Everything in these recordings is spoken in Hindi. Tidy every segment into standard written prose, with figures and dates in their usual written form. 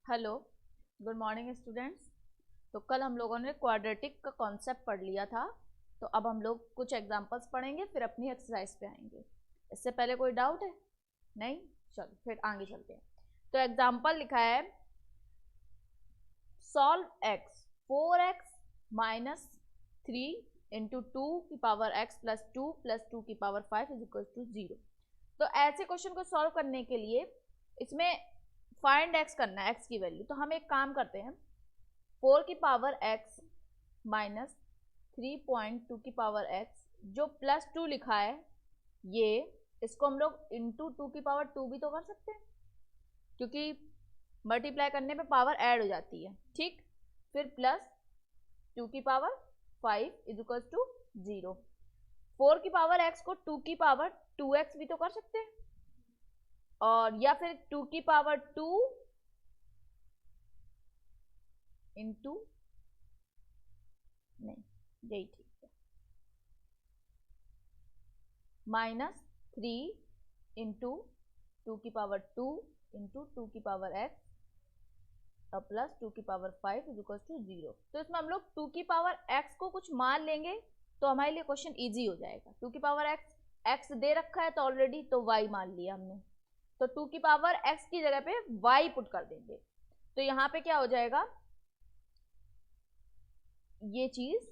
Hello, good morning students. तो कल हम लोगों ने क्वाड्रेटिक का कॉन्सेप्ट पढ़ लिया था। तो अब हम लोग कुछ एग्जांपल्स पढ़ेंगे, फिर अपनी एक्सरसाइज पे आएंगे। इससे पहले कोई डाउट है? नहीं? चलो फिर आगे चलते हैं। तो एग्जांपल लिखा है, solve x 4x minus 3 into 2 की पावर x प्लस 2 प्लस 2 की पावर 5 इज इक्वल टू 0। तो ऐसे क्वेश्चन को सॉल्व करने के लिए इसमें फाइंड x करना है, x की वैल्यू। तो हम एक काम करते हैं, 4 की पावर x माइनस 3.2 की पावर x जो प्लस 2 लिखा है, ये इसको हम लोग इंटू 2 की पावर 2 भी तो कर सकते हैं, क्योंकि मल्टीप्लाई करने पे पावर ऐड हो जाती है। ठीक, फिर प्लस 2 की पावर 5 इज इक्वल टू 0। 4 की पावर x को 2 की पावर 2x भी तो कर सकते हैं, और या फिर 2 की पावर 2 इंटू, नहीं यही ठीक है, माइनस 3 इंटू 2 की पावर 2 इंटू 2 की पावर x और प्लस 2 की पावर 5 इज इक्वल टू 0। तो इसमें हम लोग 2 की पावर x को कुछ मान लेंगे तो हमारे लिए क्वेश्चन इजी हो जाएगा। 2 की पावर x दे रखा है तो ऑलरेडी, तो y मान लिया हमने। तो 2 की पावर x की जगह पे y पुट कर देंगे। तो यहाँ पे क्या हो जाएगा, ये चीज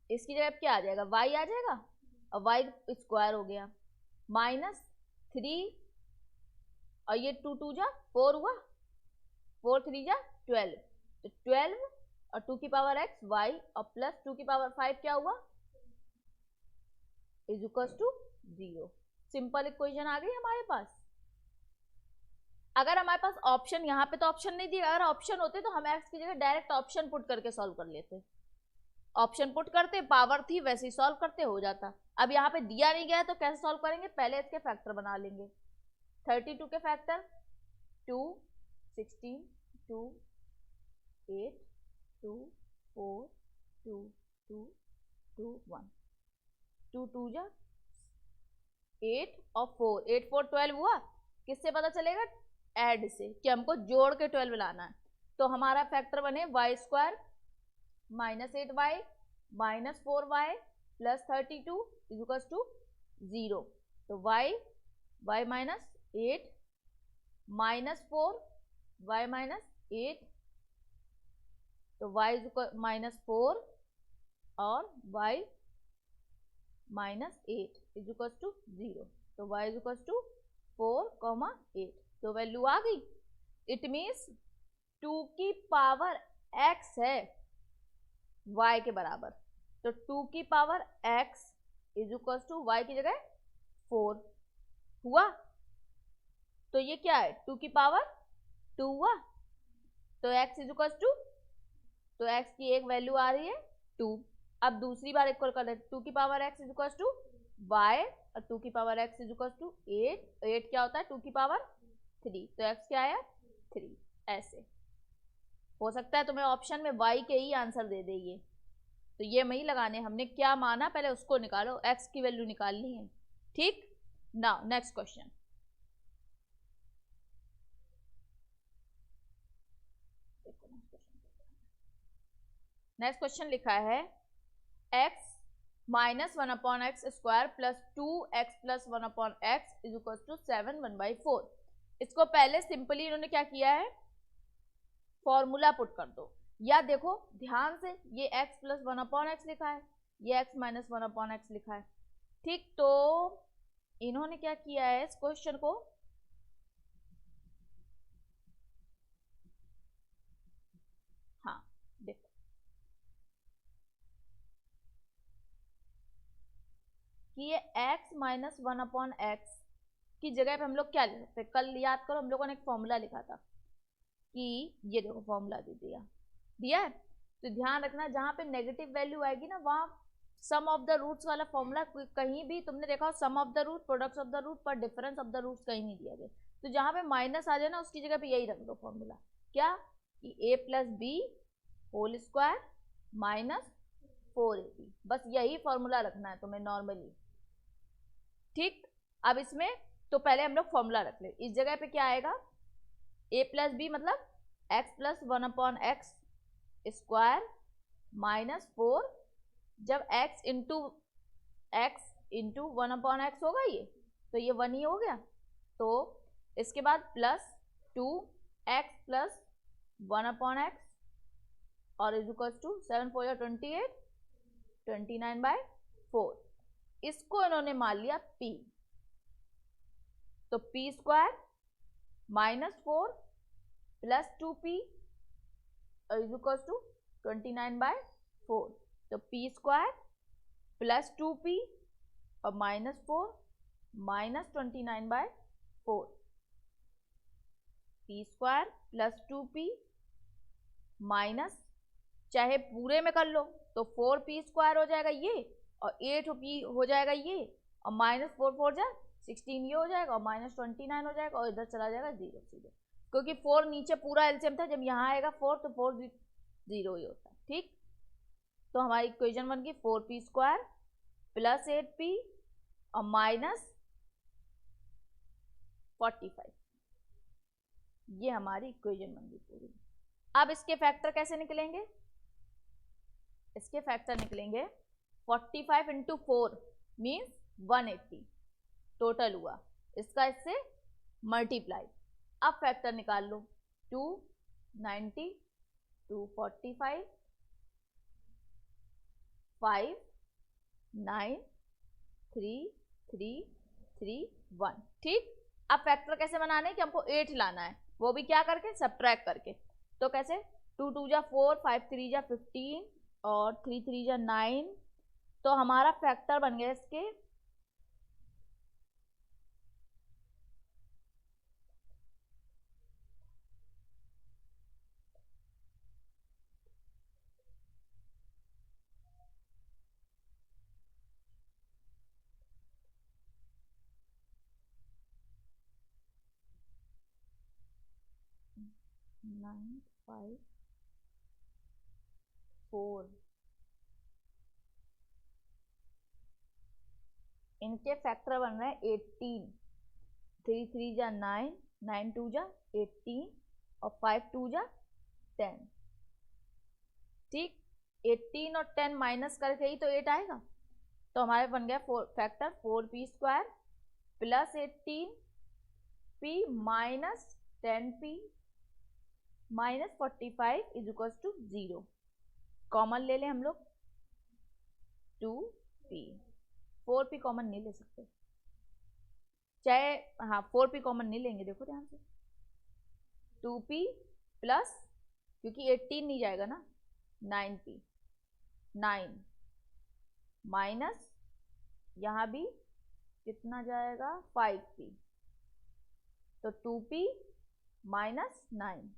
इसकी जगह पे क्या आ जाएगा, y आ जाएगा, और y स्क्वायर हो गया माइनस 3, और ये 2 2 जा 4 हुआ, 4 3 जा 12, तो 12 और 2 की पावर x y और प्लस 2 की पावर 5 क्या हुआ, is equal to 0। Simple equation आ गई हमारे पास। अगर हमारे पास ऑप्शन, यहाँ पे तो ऑप्शन नहीं दिया, अगर ऑप्शन होते तो हम x की जगह डायरेक्ट ऑप्शन पुट करके सॉल्व कर लेते। ऑप्शन पुट करते, पावर थी वैसे ही सॉल्व करते, हो जाता। अब यहाँ पे दिया नहीं गया तो कैसे सॉल्व करेंगे, पहले इसके फैक्टर बना लेंगे। 32 के फैक्टर 2, 16, 2, 8, 2, 4, 2, 2, 2, 1, 2 2 जा 8 और 4, 8 4 12 हुआ। किससे पता चलेगा, ऐड से, कि हमको जोड़ के 12 लाना है। तो हमारा फैक्टर बने y square minus 8y minus 4y plus 32 is equal to 0। तो y minus 8 minus 4 y minus 8, तो y इज इक्वल माइनस 4 और y minus 8 is equal to 0। तो y इज इक्वल टू 4, 8। तो वैल्यू आ गई। इट मीन्स 2 की पावर x है y के बराबर, तो 2 की power x is equal to y की जगह 4 हुआ। तो ये क्या है, 2 की पावर 2 हुआ, तो x इज इक्वल टू, तो x की एक वैल्यू आ रही है 2। अब दूसरी बार इक्वल कर लेते, 2 की power x is equal to y और 2 की power x is equal to 8। 8 क्या होता है, 2 की पावर 3, तो x क्या आया 3। ऐसे हो सकता है तुम्हें ऑप्शन में y के ही आंसर दे दे ये, तो ये नहीं लगाने, हमने क्या माना पहले उसको निकालो, x की वैल्यू निकालनी है। ठीक, now next question. Next question लिखा है, x minus 1/x square plus 2x plus 1/x is equal to 7 1/4। इसको पहले सिंपली इन्होंने क्या किया है, फॉर्मूला पुट कर दो। या देखो ध्यान से, ये x प्लस 1/x लिखा है, ये x माइनस 1/x लिखा है। ठीक, तो इन्होंने क्या किया है, इस क्वेश्चन को हाँ देखो, कि ये x माइनस 1/x की जगह पे हम लोग क्या लिख सकते हैं, कल याद करो हम लोगों ने एक फॉर्मूला लिखा था, कि ये देखो फॉर्मूला दे दिया है। तो ध्यान रखना, जहां पे नेगेटिव वैल्यू आएगी ना, वहां सम ऑफ द रूट्स वाला फॉर्मूला कहीं भी तुमने देखा हो, sum of the root, product of the root, पर डिफरेंस ऑफ द रूट्स कहीं नहीं दिया गया। तो जहां पे माइनस आ जाए ना, उसकी जगह पे यही रख दो फॉर्मूला, क्या, कि a plus b whole square minus 4ab, बस यही फॉर्मूला रखना है तुम्हें नॉर्मली। ठीक, अब इसमें तो पहले हम लोग फॉर्मूला रख ले, इस जगह पे क्या आएगा, a प्लस बी मतलब x plus 1/x square minus 4, जब x इंटू 1/x होगा ये, तो ये 1 ही हो गया। तो इसके बाद प्लस 2x प्लस 1/x और इज इक्वल टू 7 4 28, 29/4। इसको इन्होंने मान लिया p। तो p square minus 4 plus 2p is equal to 29/4। तो p स्क्वायर प्लस 2p और minus 4 minus 29/4। p square plus 2p minus, चाहे पूरे में कर लो तो 4p स्क्वायर हो जाएगा ये, और 8p हो जाएगा ये, और माइनस 4 4 जा 16 ये हो जाएगा, और माइनस 29 हो जाएगा, और इधर चला जाएगा 0 सीधे, क्योंकि 4 नीचे पूरा एलसीएम था, जब यहाँ आएगा 4 तो 4 0 ही होता है। ठीक, तो हमारी इक्वेशन बन गई 4p स्क्वायर प्लस 8p और माइनस 45। ये हमारी इक्वेशन बन गई पूरी। अब इसके फैक्टर कैसे निकलेंगे? इसके फैक्टर निकलेंगे 45 इंटू 4 मीन्स 180 टोटल हुआ, इसका इससे मल्टीप्लाई। अब फैक्टर निकाल लो, 290 245 5 9 3 3 3 1। ठीक, अब फैक्टर कैसे बनाने कि हमको 8 लाना है, वो भी क्या करके, सब्ट्रैक्ट करके। तो कैसे, 2 2 जा 4 5 3 जा 15 और 3 3 जा 9। तो हमारा फैक्टर बन गया इसके 9 5 4। इनके फैक्टर बन रहे हैं 18, 3 3 जा 9 9 2 जा 18 और 5 2 जा 10। ठीक, 18 और 10 माइनस करके ही तो 8 आएगा। तो हमारे बन गया factor 4p square plus 18p minus 10p minus 45 is equal to 0। Common ले लें हम लोग, 2p, 4p कॉमन नहीं ले सकते, चाहे हाँ 4p कॉमन नहीं लेंगे, देखो ध्यान से, 2p प्लस, क्योंकि 18 नहीं जाएगा ना, 9p 9 माइनस यहाँ भी कितना जाएगा 5p, तो 2p माइनस 9।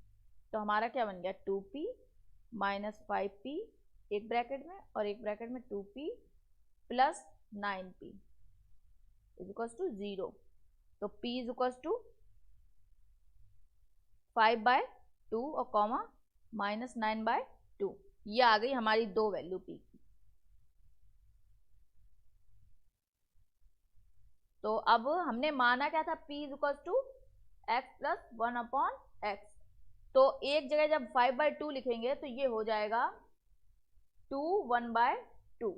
तो हमारा क्या बन गया 2p माइनस 5p एक ब्रैकेट में, और एक ब्रैकेट में 2p plus 9p is equal to 0। तो p इज इक्वल टू 5/2 और कॉमा माइनस 9/2। ये आ गई हमारी दो वैल्यू p की। तो अब हमने माना क्या था, p is equal to x plus 1/x। तो एक जगह जब 5/2 लिखेंगे तो ये हो जाएगा 2 1/2,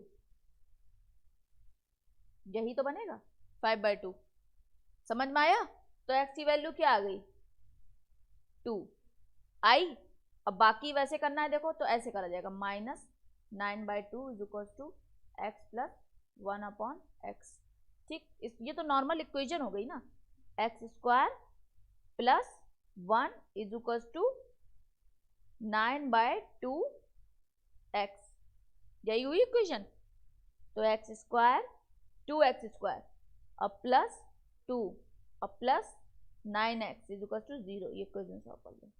यही तो बनेगा 5/2। समझ में आया? तो x की वैल्यू क्या आ गई 2 आई। अब बाकी वैसे करना है, देखो तो ऐसे करा जाएगा, minus 9/2 is equal to x plus 1/x। ठीक, ये तो नॉर्मल इक्वेशन हो गई ना, x square plus 1 is equal to 9/2 x, यही हुई इक्वेशन। तो एक्स स्क्वायर 2x स्क्वायर और प्लस 2 और plus 9x is equal to 0। ये इक्वेशन सॉल्व कर लो।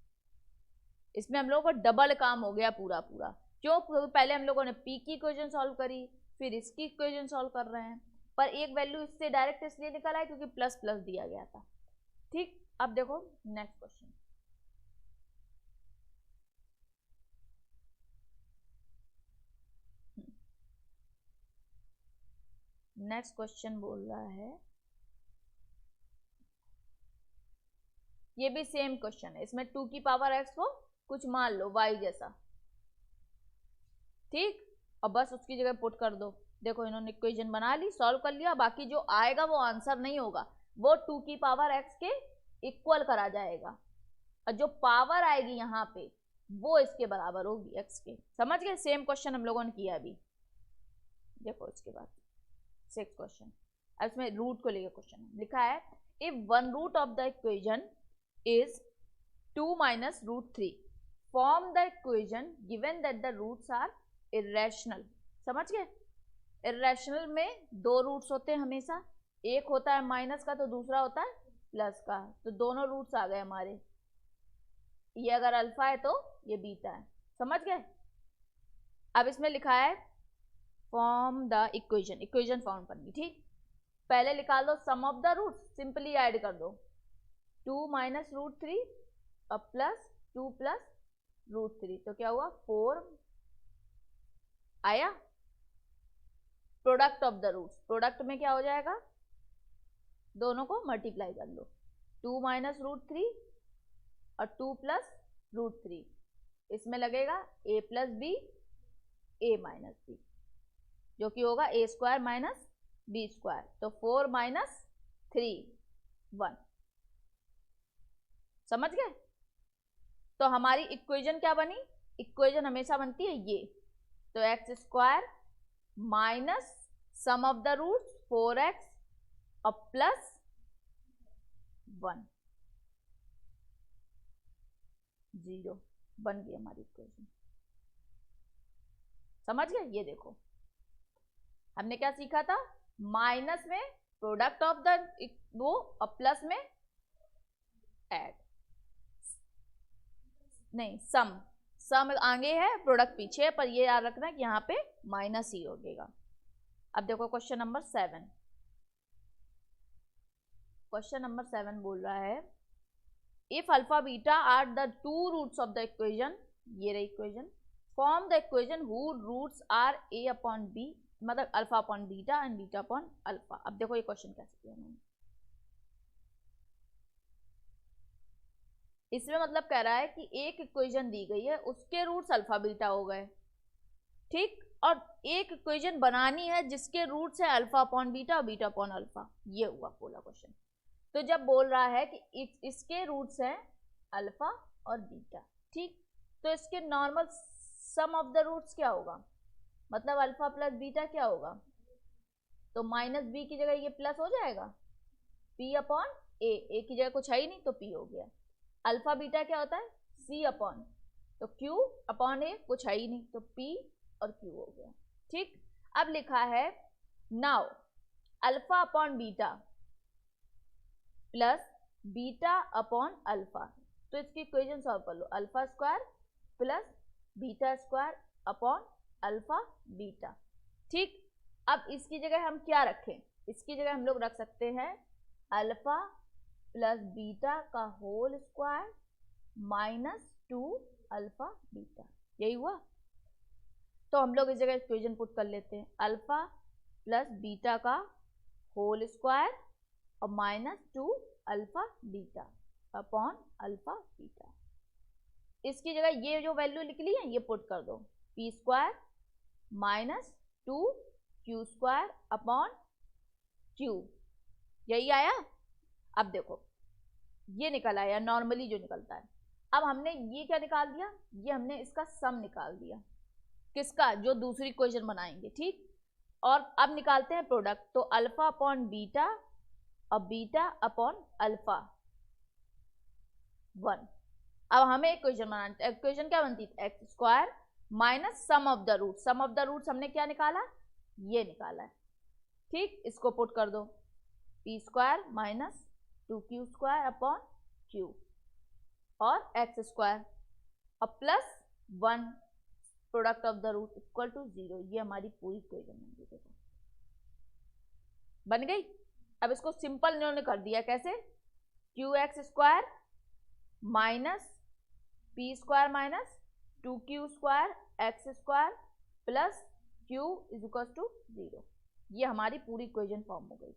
इसमें हम लोगों का डबल काम हो गया पूरा पूरा। क्यों? क्योंकि पहले हम लोगों ने p की इक्वेशन सॉल्व करी, फिर इसकी इक्वेशन सॉल्व कर रहे हैं, पर एक वैल्यू इससे डायरेक्ट इसलिए निकल आई क्योंकि प्लस प्लस दिया गया था। ठीक, अब देखो नेक्स्ट क्वेश्चन। नेक्स्ट क्वेश्चन बोल रहा है, ये भी सेम क्वेश्चन है, इसमें 2 की पावर x को कुछ मान लो y जैसा, ठीक, और बस उसकी जगह पुट कर दो। देखो इन्होंने इक्वेशन बना ली, सॉल्व कर लिया, बाकी जो आएगा वो आंसर नहीं होगा, वो 2 की पावर x के इक्वल करा जाएगा, और जो पावर आएगी यहाँ पे वो इसके बराबर होगी x के। समझ गए? सेम क्वेश्चन हम लोगों ने किया अभी। देखो इसके बाद 6 क्वेश्चन, अब इसमें रूट को लेकर क्वेश्चन लिखा है, if one root of the equation is 2 minus root 3, form the equation given that the roots are irrational। समझ गए? irrational में 2 रूट्स होते हैं हमेशा, एक होता है माइनस का तो दूसरा होता है प्लस का, तो दोनों रूट्स आ गए हमारे, ये अगर अल्फा है तो ये बीटा है। समझ गए? अब इसमें लिखा है form the equation, equation form करनी, ठीक, पहले निकाल दो सम ऑफ द रूट्स, सिंपली ऐड कर दो 2 minus root 3 और प्लस 2 प्लस रूट 3, तो क्या हुआ 4 आया। Product of the roots, product में क्या हो जाएगा, दोनों को मल्टीप्लाई कर लो, 2 minus root 3 और 2 प्लस रूट 3, इसमें लगेगा a plus b a minus b, जो कि होगा a square minus B square, तो 4 minus 3 1। समझ गए? तो हमारी इक्वेशन क्या बनी, इक्वेशन हमेशा बनती है ये, तो x square minus sum of the roots 4x और प्लस 1 0 बन गई हमारी इक्वेशन। समझ गए? ये देखो हमने क्या सीखा था, माइनस में प्रोडक्ट ऑफ द वो और प्लस में ऐड, नहीं सम, सम आगे है प्रोडक्ट पीछे, पर ये याद रखना कि यहाँ पे माइनस ही होगा। अब देखो क्वेश्चन नंबर 7, क्वेश्चन नंबर 7 बोल रहा है, if alpha beta are the 2 roots of the equation, ये रही equation, form the equation who roots are a upon b, मतलब alpha upon beta and beta upon alpha. अब देखो ये क्वेश्चन कैसे किया उन्होंने, इसमें मतलब कह रहा है कि एक इक्वेशन दी गई है, उसके रूट्स अल्फा बीटा हो गए, ठीक, और एक इक्वेशन बनानी है जिसके रूट्स है अल्फा अपॉन बीटा और बीटा अपॉन अल्फा, ये हुआ पूरा क्वेश्चन। तो जब बोल रहा है कि इसके रूट्स हैं अल्फा और बीटा, ठीक, तो इसके normal sum of the roots क्या होगा, मतलब अल्फा प्लस बीटा क्या होगा, तो माइनस बी की जगह ये प्लस हो जाएगा, पी अपॉन ए की जगह कुछ है ही नहीं तो पी हो गया। अल्फा बीटा क्या होता है, सी अपॉन, तो क्यू अपॉन ए कुछ है ही नहीं तो पी और क्यू हो गया, ठीक। अब लिखा है now alpha upon beta plus beta upon alpha, तो इसकी इक्वेशन सॉल्व कर लो, alpha square plus beta square upon alpha beta, ठीक। अब इसकी जगह हम क्या रखें, इसकी जगह हम लोग रख सकते हैं अल्फा प्लस बीटा का whole square minus 2 alpha beta, यही हुआ। तो हम लोग इस जगह इक्वेशन पुट कर लेते हैं, अल्फा प्लस बीटा का होल स्क्वायर और minus 2 alpha beta upon alpha beta. इसकी जगह ये जो वैल्यू लिख ली है ये पुट कर दो, p square minus 2 Q square upon Q, यही आया। अब देखो ये निकल आया नॉर्मली जो निकलता है। अब हमने ये क्या निकाल दिया, ये हमने इसका सम निकाल दिया, किसका, जो दूसरी इक्वेशन बनाएंगे, ठीक। और अब निकालते हैं प्रोडक्ट, तो अल्फा अपॉन बीटा और बीटा अपॉन अल्फा 1। अब हमें इक्वेशन बनानी, इक्वेशन क्या बनती है, x square minus sum of the root, sum of the roots हमने क्या निकाला, ये निकाला है, ठीक। इसको पुट कर दो, p square minus 2q square upon q और एक्स स्क्वायर और plus 1 product of the root equal to 0, ये हमारी पूरी इक्वेशन बन गई। अब इसको सिंपल इन्होंने कर दिया, कैसे, q x square minus P square minus 2q square x square plus q is equal to 0, ये हमारी पूरी इक्वेशन फॉर्म हो गई।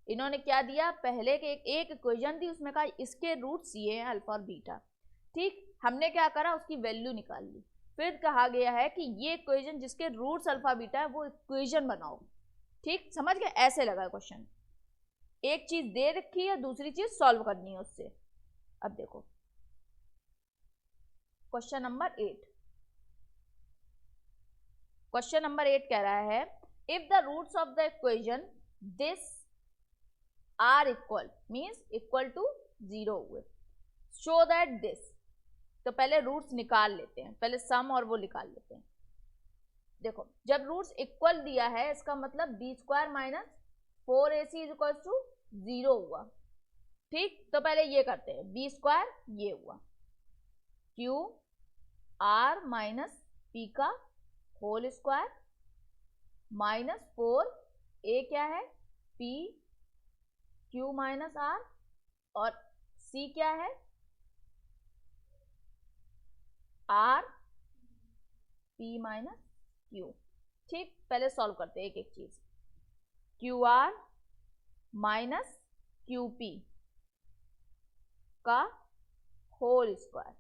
इन्होंने क्या दिया, पहले के एक इक्वेशन दी, उसमें कहा इसके रूट्स ये हैं अल्फा और बीटा, ठीक, हमने क्या करा, उसकी वैल्यू निकाल ली। फिर कहा गया है कि ये इक्वेशन जिसके रूट्स अल्फा बीटा है वो इक्वेशन बनाओ। ठीक, समझ गए, ऐसे लगा क्वेश्चन। एक चीज दे रखी है, दूसरी चीज सॉल्व करनी है उससे। अब देखो क्वेश्चन नंबर 8। क्वेश्चन नंबर 8 कह रहा है if the roots of the equation this are equal means equal to 0 हुए, शो दैट दिस। तो पहले रूट्स निकाल लेते हैं, पहले सम और वो निकाल लेते हैं। देखो जब रूट्स इक्वल दिया है इसका मतलब b square minus 4ac is equal to 0 हुआ। ठीक, तो पहले ये करते हैं, बी स्क्वायर ये हुआ, क्यू आर माइनस पी का होल स्क्वायर माइनस 4a क्या है, पी क्यू माइनस आर, और सी क्या है, आर पी माइनस क्यू। ठीक, पहले सॉल्व करते हैं एक एक चीज। Q R minus Q P का होल स्क्वायर,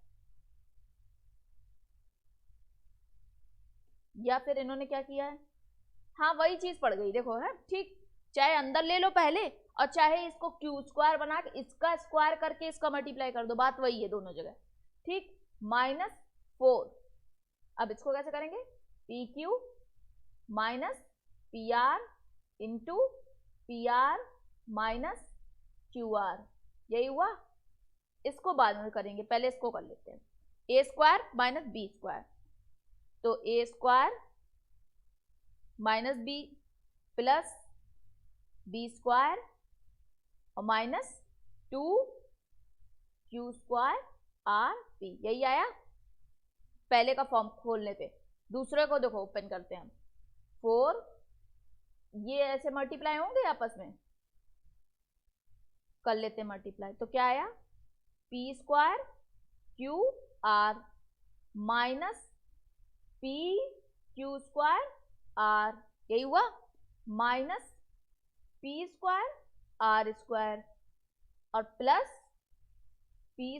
या फिर इन्होंने क्या किया है, हाँ वही चीज पड़ गई, देखो है। ठीक, चाहे अंदर ले लो पहले और चाहे इसको क्यू स्क्वायर बना के इसका स्क्वायर करके इसका मल्टीप्लाई कर दो, बात वही है दोनों जगह। ठीक, माइनस 4, अब इसको कैसे करेंगे, P Q minus P R into P R minus Q R, यही हुआ। इसको बाद में करेंगे, पहले इसको कर लेते हैं, A square minus B square, तो A square minus B plus B square और minus 2 Q square are P, यही आया पहले का फॉर्म खोलने पे। दूसरे को देखो ओपन करते हैं हम, 4 ये ऐसे मल्टीप्लाई होंगे आपस में, कर लेते हैं मल्टीप्लाई, तो क्या आया, P square Q R minus P Q square R, यही हुआ, minus P square are square और plus P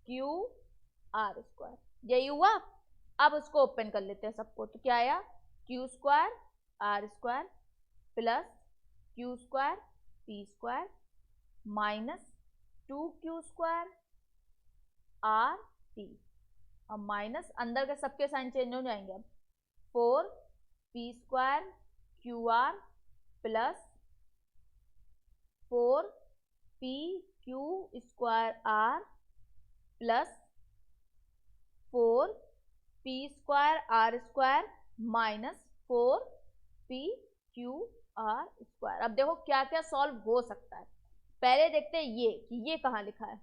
Q R square, यही हुआ। अब उसको ओपन कर लेते हैं सबको, तो क्या आया, q square are square plus q square p square minus 2 Q square are p, और माइनस अंदर के सबके साइन चेंज हो जाएंगे। अब 4 p square Q r plus 4 p Q square r plus 4 p square are square minus 4 p Q R square. अब देखो क्या क्या सॉल्व हो सकता है, पहले देखते हैं ये कि ये कहाँ लिखा है।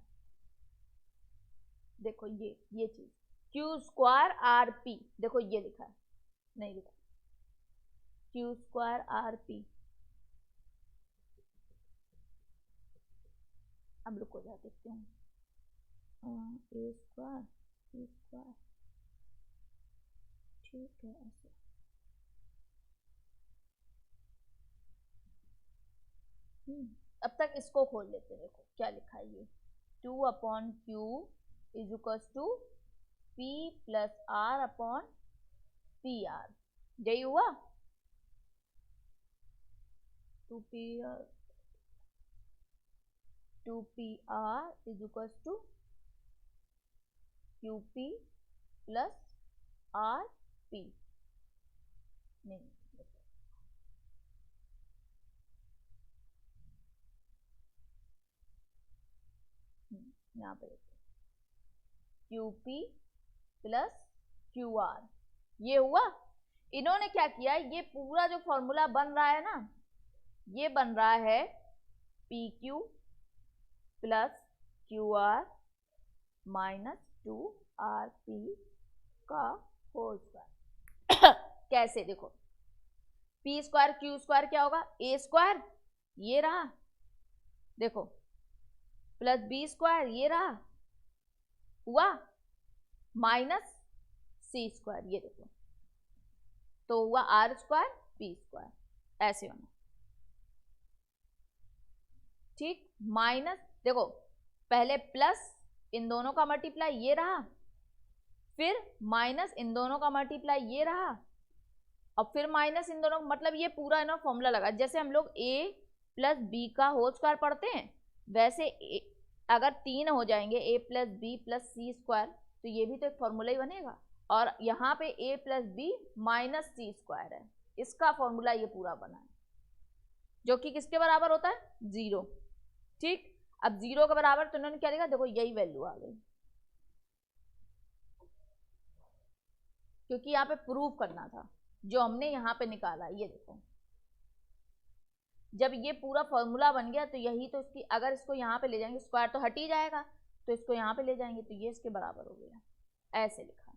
देखो ये चीज क्यू स्क्वायर आर पी, देखो ये लिखा है, नहीं लिखा, क्यू स्क्वायर आर पी। अब रुको जा देखते हैं, ए स्क्वायर पी स्क्वायर, ठीक है ऐसे। अब तक इसको खोल लेते हैं, देखो क्या लिखा है ये, 2 upon q is equal to p plus r upon p r, यही हुआ। 2p r is equal to q p plus r p, नहीं यहाँ पे q p plus q r, ये हुआ। इन्होंने क्या किया, ये पूरा जो फॉर्मूला बन रहा है ना, ये बन रहा है P Q plus q R minus 2 R P का होल स्क्वायर। कैसे, देखो पी स्क्वायर क्यू स्क्वायर क्या होगा, ए स्क्वायर ये रहा, देखो प्लस बी स्क्वायर ये रहा, हुआ माइनस सी स्क्वायर, ये देखो, तो हुआ आर स्क्वायर पी स्क्वायर, ऐसे होना। ठीक, माइनस देखो पहले प्लस इन दोनों का मल्टीप्लाई ये रहा, फिर माइनस इन दोनों का मल्टीप्लाई ये रहा, और फिर माइनस इन दोनों, मतलब ये पूरा ना फॉर्मूला लगा। जैसे हम लोग a प्लस बी का होल स्क्वायर पढ़ते हैं, वैसे अगर 3 हो जाएंगे a plus b plus c square, तो ये भी तो एक फॉर्मूला ही बनेगा। और यहाँ पे a plus b minus c square है, इसका फॉर्मूला ये पूरा बना है, जो कि किसके बराबर होता है? 0। ठीक, अब 0 के बराबर तो उन्होंने क्या लिखा, देखो यही वैल्यू आ गई, क्योंकि यहाँ पे प्रूव करना था जो हमने यहाँ पे निकाला। ये देखो, जब ये पूरा फॉर्मूला बन गया तो यही तो इसकी, अगर इसको यहाँ पे ले जाएंगे स्क्वायर तो हट ही जाएगा, तो इसको यहाँ पे ले जाएंगे तो ये इसके बराबर हो गया, ऐसे लिखा।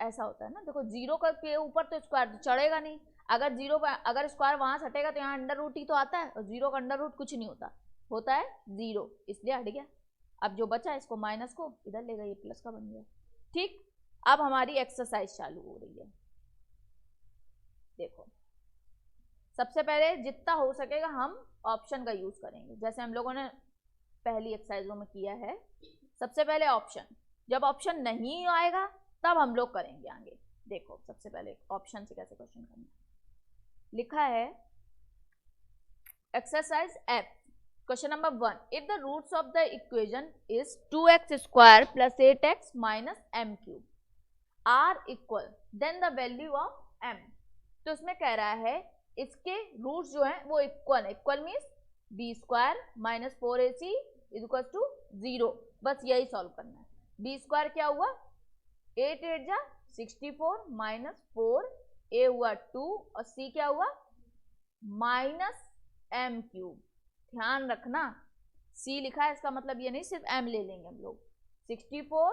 ऐसा होता है ना, देखो 0 के ऊपर तो स्क्वायर तो चढ़ेगा नहीं, अगर 0 पर अगर स्क्वायर वहां से हटेगा तो यहाँ अंडर रूट ही तो आता है, और 0 का अंडर रूट कुछ नहीं होता, होता है 0, इसलिए हट गया। अब जो बचा इसको माइनस को इधर ले गए, ये प्लस का बन गया। ठीक, अब हमारी एक्सरसाइज चालू हो रही है। देखो, सबसे पहले जितना हो सकेगा हम ऑप्शन का यूज करेंगे, जैसे हम लोगों ने पहली एक्सरसाइजों में किया है। सबसे पहले ऑप्शन, जब ऑप्शन नहीं आएगा तब हम लोग करेंगे आगे। देखो, सबसे पहले ऑप्शन से कैसे क्वेश्चन करना है, लिखा है exercise F, question number 1, if the roots of the equation is 2x square plus 8x minus m cube are equal, then the value of m। तो इसमें कह रहा है इसके रूट्स जो हैं वो इक्वल है, equal means b square minus 4ac is equal to 0, बस यही सॉल्व करना है। बी स्क्वायर क्या हुआ, 8 8 जा 64 माइनस 4a हुआ 2, और c क्या हुआ माइनस m क्यूब। ध्यान रखना c लिखा है, इसका मतलब ये नहीं सिर्फ m ले लेंगे हम लोग। 64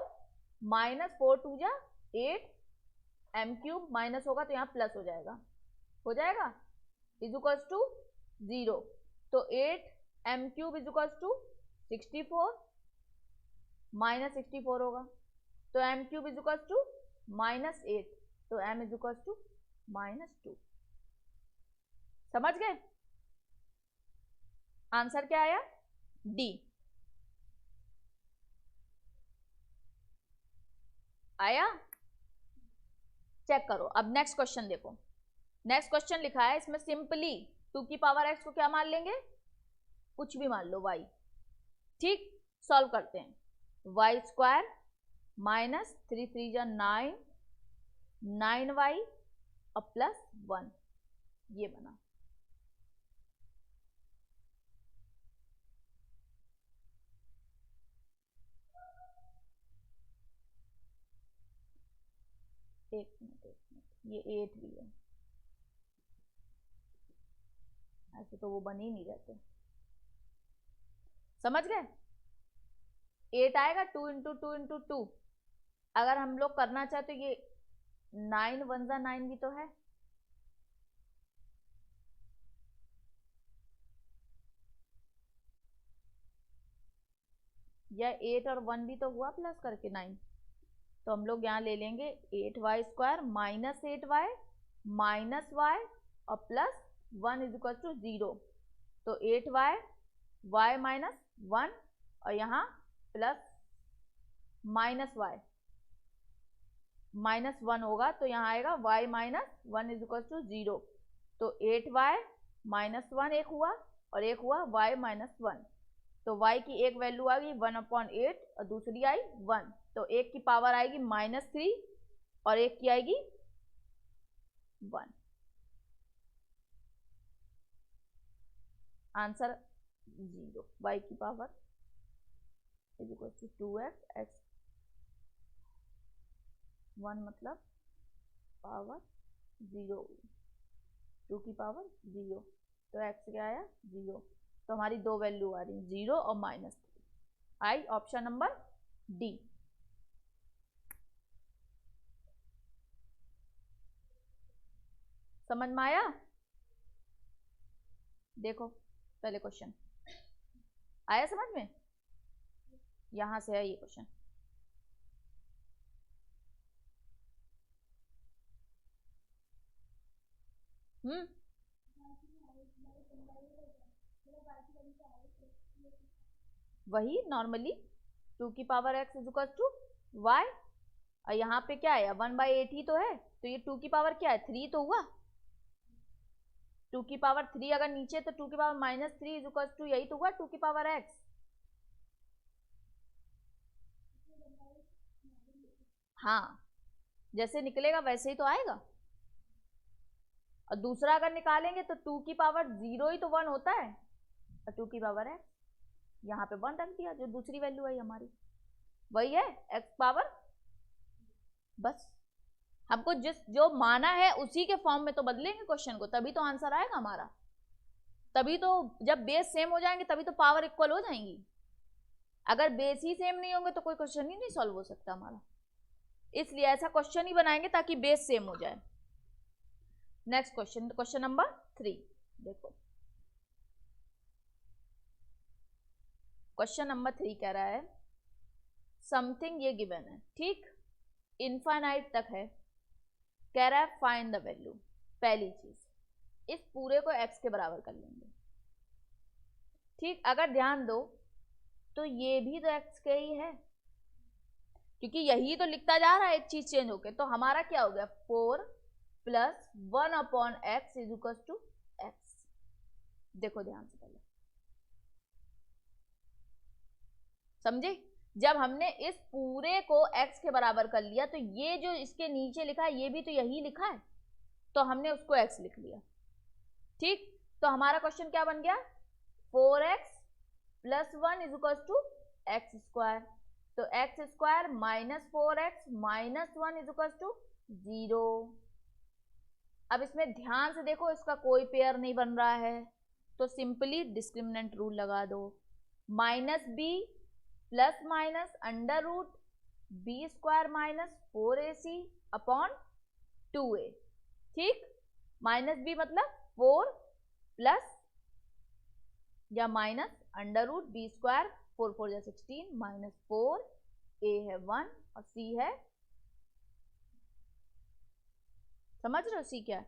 माइनस 4 2 जा 8, m क्यूब माइनस होगा तो यहाँ प्लस हो जाएगा, इज इक्वल टू 0। तो 8 m cube is equal to 64 minus 64 होगा, तो m cube is equal to minus 8, तो m is equal to minus 2। समझ गए? आंसर क्या आया, डी आया। चेक करो। अब नेक्स्ट क्वेश्चन देखो, नेक्स्ट क्वेश्चन लिखा है, इसमें सिंपली 2 की पावर x को क्या मान लेंगे, कुछ भी मान लो y। ठीक, सॉल्व करते हैं। y स्क्वायर माइनस 3 3 जा 9, 9y और प्लस 1, ये बना। एक मिनट, ये 8 भी है, ऐसे तो वो बन ही नहीं रहते। समझ गए? 8 आएगा 2 इंटू 2 इंटू 2, अगर हम लोग करना चाहे तो ये 9 1 जा 9 भी तो है, या 8 और 1 भी तो हुआ प्लस करके 9, तो हम लोग यहाँ ले लेंगे 8y square minus 8y minus y और प्लस 1 इज इक्वल टू 0, तो 8y y माइनस 1 और यहाँ प्लस माइनस y माइनस 1 होगा, तो यहाँ आएगा y minus 1 is equal to 0, तो 8y माइनस 1 एक हुआ और एक हुआ y माइनस 1, तो y की एक वैल्यू आ गई 1/8 और दूसरी आई 1, तो एक की पावर आएगी -3 और एक की आएगी 1। आंसर 0, y की power is equal to 2x, x 1 मतलब पावर 0, 2 की पावर 0, तो x क्या आया 0, तो हमारी दो वैल्यू आ रही 0 और -3, आई ऑप्शन नंबर डी। समझ में आया? देखो पहले क्वेश्चन आया समझ में, यहां से है ये क्वेश्चन। वही नॉर्मली 2 की power x is equal to y, और यहाँ पे क्या है 1/8 ही तो है, तो ये 2 की पावर क्या है 3 तो हुआ। 2 की पावर 3 अगर नीचे तो 2 की पावर -3 इज इक्वल टू यही तो हुआ 2 की पावर x। हाँ, जैसे निकलेगा वैसे ही तो आएगा। और दूसरा अगर निकालेंगे तो 2 की पावर 0 ही तो 1 होता है, और 2 की पावर x यहाँ पे 1 रख दिया, जो दूसरी वैल्यू है हमारी वही है x पावर। बस हमको जो माना है उसी के फॉर्म में तो बदलेंगे क्वेश्चन को, तभी तो आंसर आएगा हमारा। तभी तो जब बेस सेम हो जाएंगे तभी तो पावर इक्वल हो जाएंगी। अगर बेस ही सेम नहीं होंगे तो कोई क्वेश्चन ही नहीं सॉल्व हो सकता हमारा, इसलिए ऐसा क्वेश्चन ही बनाएंगे ताकि बेस सेम हो जाए। नेक्स्ट क्वेश्चन, क्वेश्चन नंबर 3 देखो। क्वेश्चन नंबर 3 कह रहा है समथिंग, ये गिवन है ठीक, इनफाइनाइट तक है, कह रहा है फाइंड द वैल्यू। पहली चीज इस पूरे को x के बराबर कर लेंगे ठीक। अगर ध्यान दो तो ये भी तो x के ही है, क्योंकि यही तो लिखता जा रहा है एक चीज चेंज होके, तो हमारा क्या हो गया 4 + 1/x is equal to x। देखो ध्यान से पहले समझे, जब हमने इस पूरे को x के बराबर कर लिया तो ये जो इसके नीचे लिखा है ये भी तो यही लिखा है, तो हमने उसको x लिख लिया ठीक। तो हमारा क्वेश्चन क्या बन गया 4x + 1 is equal to x²। तो x² - 4x - 1 is equal to 0। अब इसमें ध्यान से देखो, इसका कोई पेयर नहीं बन रहा है, तो सिंपली डिस्क्रिमिनेंट रूल लगा दो, -b ± √b² - 4ac upon 2a ठीक। -b मतलब 4 प्लस या माइनस √b², 4 4 या 16 -4, a है 1 और c है, समझ रहे हो c क्या है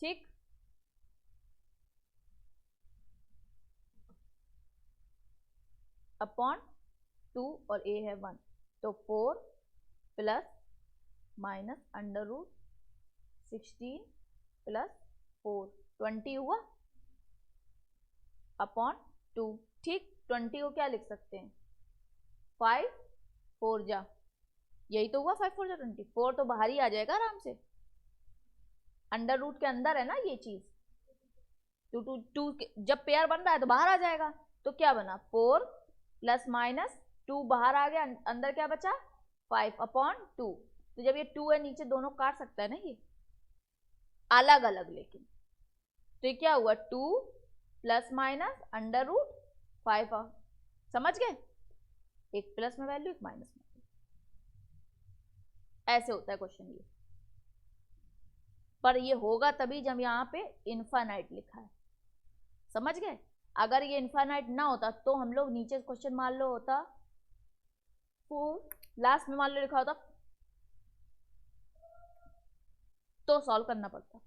ठीक। अपॉन 2 और a है 1, तो 4 प्लस माइनस √16 प्लस 4 20 हुआ अपॉन 2 ठीक। 20 को क्या लिख सकते हैं 5 4 जा, यही तो हुआ 5 4 जा 20, 4 तो बाहर ही आ जाएगा आराम से, अंडर रूट के अंदर है ना ये चीज, 2 जब पेयर बन रहा है तो बाहर आ जाएगा, तो क्या बना 4 ± 2 बाहर आ गया, अंदर क्या बचा 5 अपॉन 2। तो जब ये 2 है नीचे दोनों काट सकता है ना ये अलग अलग, लेकिन तो ये क्या हुआ 2 ± √5। समझ गए, एक प्लस में वैल्यू एक माइनस में, ऐसे होता है क्वेश्चन ये। पर ये होगा तभी जब यहाँ पे इनफाइनाइट लिखा है, समझ गए। अगर ये इनफाइनाइट ना होता तो हम लोग नीचे क्वेश्चन मान लो होता 4, लास्ट में मान लो लिखा होता तो सॉल्व करना पड़ता,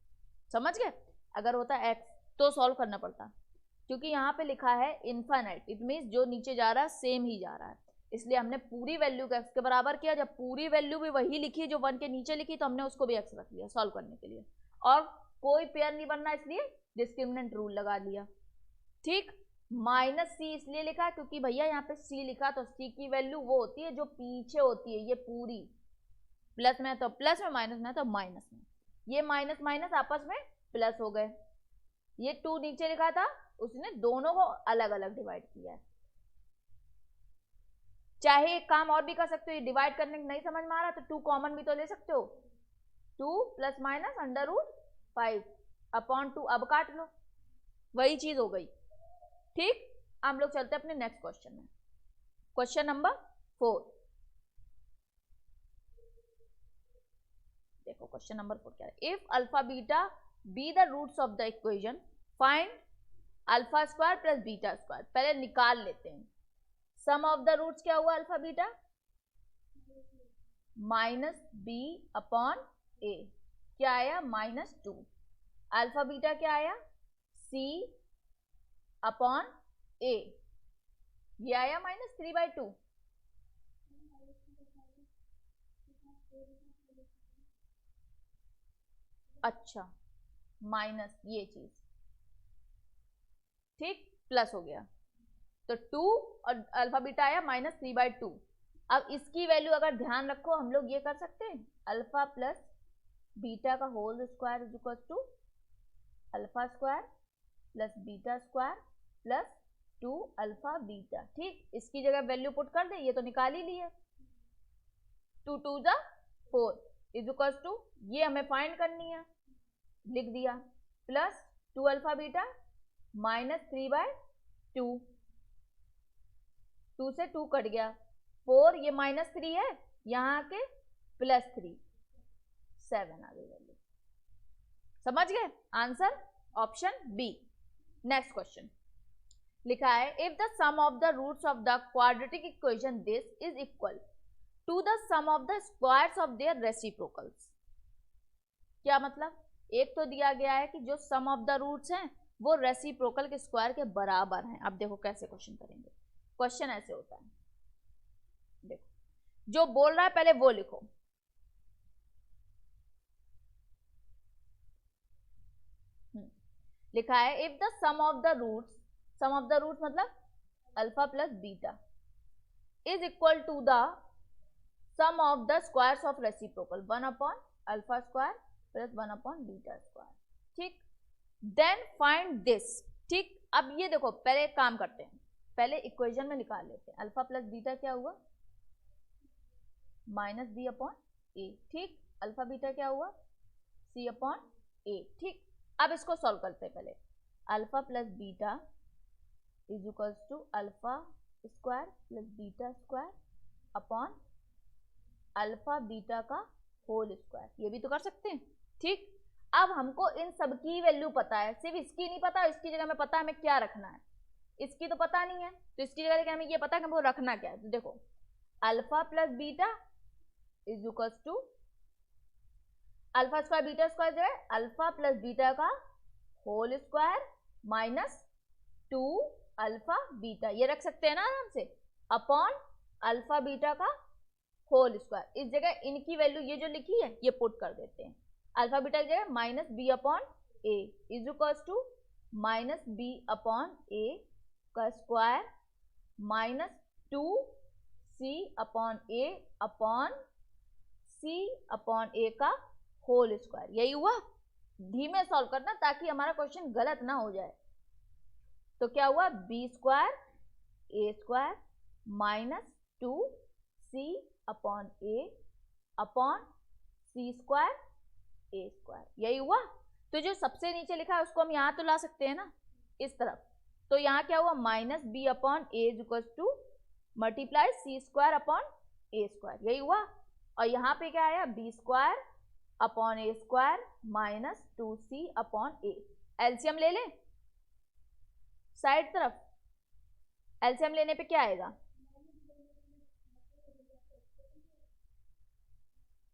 समझ गए। अगर होता x तो सॉल्व करना पड़ता, क्योंकि यहाँ पे लिखा है इनफाइनाइट, इट मीन्स जो नीचे जा रहा है सेम ही जा रहा है, इसलिए हमने पूरी वैल्यू को x के बराबर किया। जब पूरी वैल्यू भी वही लिखी जो 1 के नीचे लिखी तो हमने उसको भी x रख लिया सॉल्व करने के लिए, और कोई पेयर नहीं बनना इसलिए डिस्क्रिमिनेंट रूल लगा लिया ठीक। -c इसलिए लिखा क्योंकि भैया यहाँ पे c लिखा तो c की वैल्यू वो होती है जो पीछे होती है, ये पूरी प्लस में तो प्लस में, माइनस में तो माइनस में, ये माइनस माइनस आपस में प्लस हो गए। ये 2 नीचे लिखा था उसने दोनों को अलग अलग डिवाइड किया है। चाहे एक काम और भी कर सकते हो, ये डिवाइड करने नहीं समझ में आ रहा तो 2 कॉमन भी तो ले सकते हो, 2 ± √5 अपॉन 2, अब काट लो, वही चीज हो गई ठीक। हम लोग चलते हैं अपने नेक्स्ट क्वेश्चन में, क्वेश्चन नंबर 4 देखो। क्वेश्चन नंबर 4 क्या है, if alpha beta be the roots of the equation find α² + β²। पहले निकाल लेते हैं सम ऑफ द रूट्स, क्या हुआ alpha beta -b upon a, क्या आया -2, अल्फा बीटा क्या आया सी अपॉन ए, ये आया -3/2। अच्छा, माइनस ये चीज, ठीक, प्लस हो गया, तो 2 और अल्फा बीटा आया -3/2। अब इसकी वैल्यू अगर ध्यान रखो हम लोग ये कर सकते हैं, अल्फा प्लस बीटा का whole square is equal to alpha square plus beta square plus 2 alpha beta. ठीक, इसकी जगह वैल्यू पुट कर दे, ये तो निकाल ही लिए, 2 2 जा 4 इज इक्वल टू, ये हमें फाइंड करनी है, लिख दिया, प्लस 2 अल्फा बीटा -3/2, 2 से 2 कट गया, 4, ये -3 है, यहाँ के +3, 7 आ गई वैल्यू। समझ गए? Answer option B. Next question लिखा है, if the sum of the roots of the quadratic equation this is equal to the sum of the squares of their reciprocals. क्या मतलब? एक तो दिया गया है कि जो सम ऑफ द रूट्स हैं वो रेसिप्रोकल के स्क्वायर के बराबर हैं। अब देखो कैसे क्वेश्चन करेंगे। क्वेश्चन ऐसे होता है, देखो जो बोल रहा है पहले वो लिखो, लिखा है if the sum of the roots, sum of the roots मतलब alpha plus beta is equal to the sum of the squares of reciprocal 1 upon alpha square plus 1 upon beta square. ठीक, देन फाइंड दिस। ठीक, अब ये देखो पहले एक काम करते हैं, पहले इक्वेशन में निकाल लेते हैं, अल्फा प्लस बीटा क्या हुआ -b अपॉन ए। ठीक, अल्फा बीटा क्या हुआ c अपॉन ए। ठीक, अब इसको सॉल्व करते हैं। पहले alpha plus beta is equals to alpha square plus beta square upon alpha beta का होल स्क्वायर, ये भी तो कर सकते हैं। ठीक, अब हमको इन सब की वैल्यू पता है, सिर्फ इसकी नहीं पता, इसकी जगह में पता है हमें क्या रखना है। इसकी तो पता नहीं है, तो इसकी जगह हमें ये पता है कि हमको रखना क्या है। तो देखो alpha plus beta is equals to alpha square beta square जो है अल्फा प्लस बीटा का होल स्क्वायर -2 अल्फा बीटा, ये रख सकते हैं ना आराम से, अपॉन अल्फा बीटा का होल स्क्वायर। इस जगह इनकी वैल्यू ये जो लिखी है ये पुट कर देते हैं, अल्फा बीटा की जगह -b upon A is equals to -b upon A का square -2c upon A upon c upon A का होल स्क्वायर। यही हुआ। धीमे सॉल्व करना ताकि हमारा क्वेश्चन गलत ना हो जाए। तो क्या हुआ, b square A square -2c upon A upon c square A square, यही हुआ। तो जो सबसे नीचे लिखा है उसको हम यहाँ तो ला सकते हैं ना इस तरफ, तो यहाँ क्या हुआ -b upon A is equal to multiply c square upon A square, यही हुआ। और यहाँ पे क्या आया, b स्क्वायर अपॉन ए स्क्वायर -2c अपॉन ए। एलसीएम ले लें साइड तरफ, एलसीएम लेने पे क्या आएगा,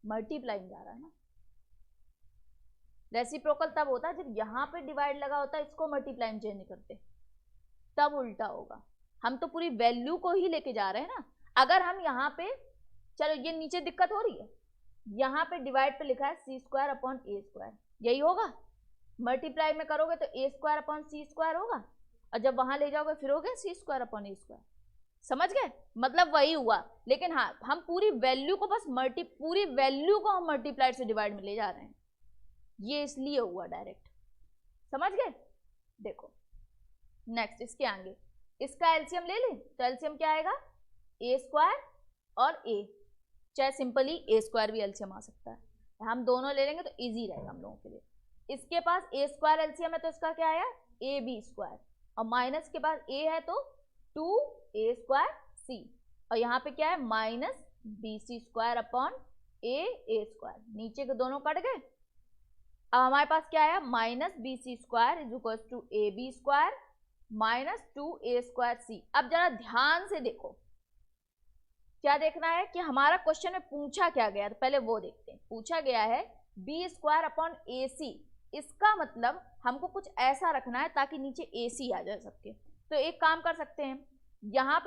मल्टीप्लाइंग जा रहा है ना। रेसिप्रोकल तब होता है जब यहाँ पे डिवाइड लगा होता है, इसको मल्टीप्लाइंग चेंज नहीं करते, तब उल्टा होगा। हम तो पूरी वैल्यू को ही लेके जा रहे हैं ना। अगर हम यहाँ पे, चलो ये नीचे दिक्कत हो रही है, यहाँ पे डिवाइड पे लिखा है c स्क्वायर अपॉन ए स्क्वायर, यही होगा। मल्टीप्लाई में करोगे तो a square upon c square होगा, और जब वहां ले जाओगे फिर हो गया c स्क्वायर अपॉन ए स्क्वायर। समझ गए, मतलब वही हुआ। लेकिन हाँ, हम पूरी वैल्यू को बस पूरी वैल्यू को हम मल्टीप्लाई से डिवाइड में ले जा रहे हैं, ये इसलिए हुआ डायरेक्ट। समझ गए। देखो नेक्स्ट इसके आगे, इसका एलसीएम ले लें तो एलसीएम क्या आएगा, ए स्क्वायर और ए, चाहे सिंपली ए स्क्वायर भी एलसीएम आ सकता है, हम दोनों ले लेंगे तो इजी रहेगा हम लोगों के लिए। इसके पास ए स्क्वायर एलसीएम है तो इसका क्या आया, ए बी स्क्वायर, और माइनस के पास ए है तो 2a स्क्वायर c, और यहाँ पे क्या है -bc स्क्वायर अपॉन ए स्क्वायर, नीचे के दोनों कट गए। अब हमारे पास क्या आया, -bc square is equal to a b square -2a square c। अब जरा ध्यान से देखो क्या देखना है कि हमारा क्वेश्चन में पूछा क्या गया, तो पहले वो देखते हैं। पूछा गया है b स्क्वायर अपॉन ए सी, इसका मतलब हमको कुछ ऐसा रखना है ताकि नीचे AC आ जाए सबके। तो एक काम कर सकते हैं, यहाँ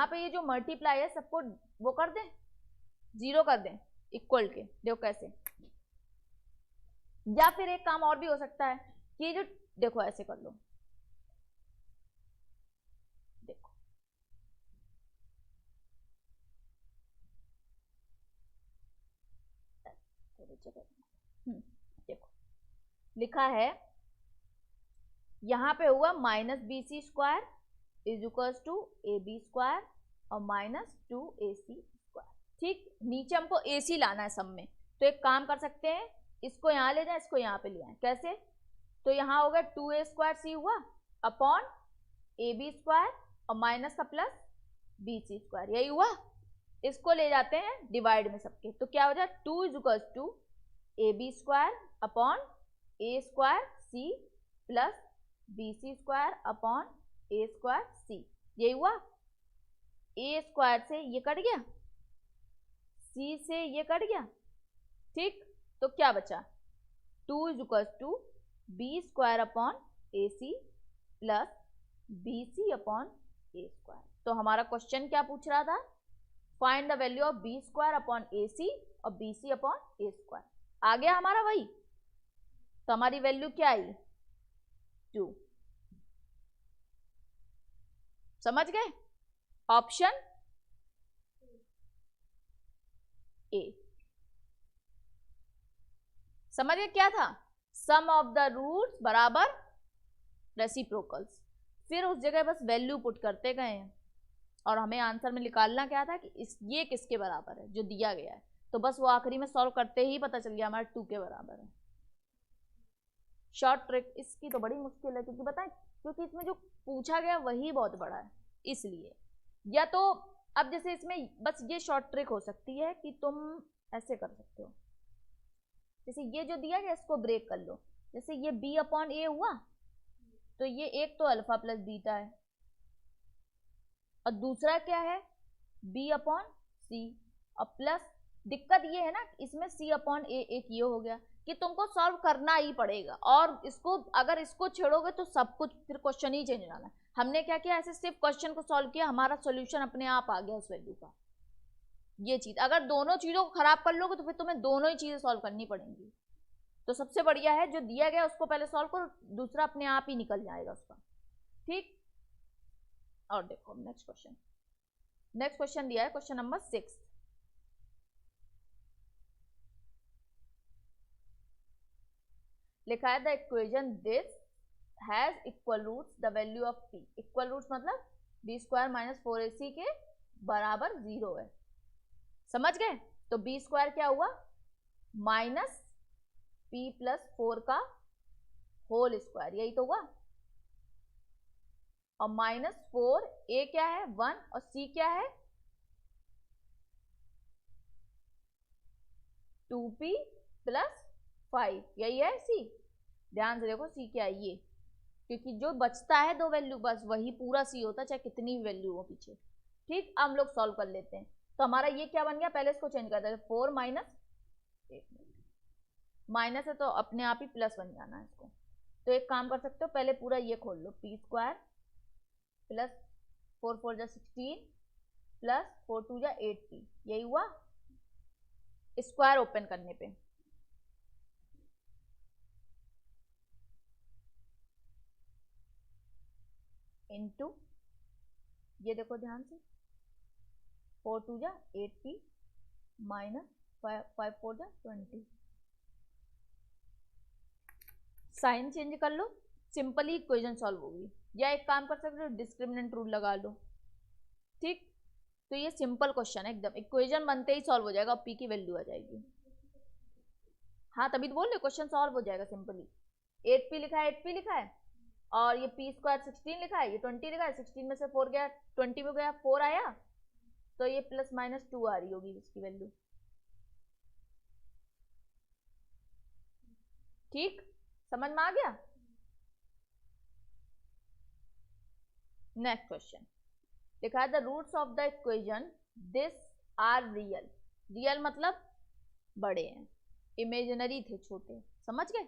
पे ये जो मल्टीप्लाई है सबको वो कर दें, 0 कर दें, इक्वल के। देखो कैसे, या फिर एक काम और भी हो सकता है कि ये जो, देखो ऐसे कर लो, देखो देखो लिखा है यहाँ पे हुआ -BC² is equals to AB² और -2AC²। ठीक, नीचे हमको AC लाना है सब में, तो एक काम कर सकते हैं, इसको यहाँ ले जाए, इसको यहाँ पे ले आए। कैसे? तो यहाँ हो गया 2A² हुआ अपॉन AB² और माइनस का प्लस BC², यही हुआ। इसको ले जाते हैं डिवाइड में सबके, तो क्या हो जाए 2 is equals to AB² upon A²C plus BC² upon A²C, यही हुआ। A² से ये कट गया, C से ये कट गया। ठीक, तो क्या बचा 2 is equals to B² upon AC plus BC upon A²। तो हमारा क्वेश्चन क्या पूछ रहा था, find the value of B² upon AC और BC अपॉन A²। आ गया हमारा वही, तो हमारी वैल्यू क्या आई 2। समझ गए? Option A. समझ गए क्या था? सम ऑफ द रूट्स बराबर रेसिप्रोकल्स। फिर उस जगह बस वैल्यू पुट करते गए हैं और हमें आंसर में निकालना क्या था कि ये किसके बराबर है जो दिया गया है। तो बस वो आखिरी में सॉल्व करते ही पता चल गया हमारा 2 के बराबर है। शॉर्ट ट्रिक इसकी तो बड़ी मुश्किल है, क्योंकि बताएं, क्योंकि इसमें जो पूछा गया वही बहुत बड़ा है, इसलिए। या तो अब जैसे इसमें बस ये शॉर्ट ट्रिक हो सकती है कि तुम ऐसे कर सकते हो, जैसे ये जो दिया गया इसको ब्रेक कर लो। जैसे ये B अपॉन A हुआ, तो ये एक तो अल्फा प्लस बीटा है और दूसरा क्या है B अपॉन C, और प्लस दिक्कत ये है ना इसमें C अपॉन A एक ये हो गया कि तुमको सॉल्व करना ही पड़ेगा, और इसको अगर इसको छेड़ोगे तो सब कुछ फिर क्वेश्चन ही चेंज होना है। हमने क्या किया, ऐसे सिर्फ क्वेश्चन को सॉल्व किया, हमारा सॉल्यूशन अपने आप आ गया उस वैल्यू का। ये चीज अगर दोनों चीजों को खराब कर लोगे तो फिर तुम्हें दोनों ही चीजें सॉल्व करनी पड़ेंगी। तो सबसे बढ़िया है जो दिया गया उसको पहले सॉल्व करो, दूसरा अपने आप ही निकल जाएगा उसका। ठीक, और देखो नेक्स्ट क्वेश्चन दिया है, क्वेश्चन नंबर 6। लिखा है the equation this has equal roots the value of p। Equal roots मतलब B² माइनस 4AC के बराबर 0 है। समझ गए? तो B² क्या हुआ माइनस P प्लस 4 का होल स्क्वायर, यही तो हुआ। और -4 A क्या है 1 और C क्या है 2P प्लस 5, यही है C। ध्यान से देखो C क्या है ये, क्योंकि जो बचता है दो वैल्यू बस वही पूरा C होता है, चाहे कितनी भी वैल्यू हो पीछे। ठीक, अब हम लोग सॉल्व कर लेते हैं। तो हमारा ये क्या बन गया, पहले इसको चेंज कर देते हैं, 4 माइनस है तो अपने आप ही प्लस बन जाना है इसको। तो एक काम कर सकते हो, पहले पूरा ये खोल लो, P² प्लस 4 4 जा 16 प्लस 4 2 जा 8P, यही हुआ। स्क्वायर ओपन करने पे इनटू ये देखो ध्यान से 4 2 जा 8P माइनस 5 4 जा 20। साइन चेंज कर लो, सिंपली इक्वेशन सॉल्व होगी। या एक काम कर सकते हो डिस्क्रिमिनेंट रूल लगा लो। ठीक, तो ये सिंपल क्वेश्चन है एकदम, इक्वेशन बनते ही सॉल्व हो जाएगा और P की वैल्यू आ जाएगी। हाँ तभी तो बोल रहे क्वेश्चन सॉल्व हो जाएगा सिंपली। 8P लिखा है, 8P लिखा है, और ये P² 16 लिखा है, ये 20 लिखा है, 16 में से 4 गया 20 में गया 4 आया, तो ये प्लस माइनस 2 आ रही होगी इसकी वैल्यू। ठीक, समझ में आ गया? नेक्स्ट क्वेश्चन लिखा है the roots of the equation this are real. Real मतलब बड़े हैं, इमेजिनरी थे छोटे। समझ गए?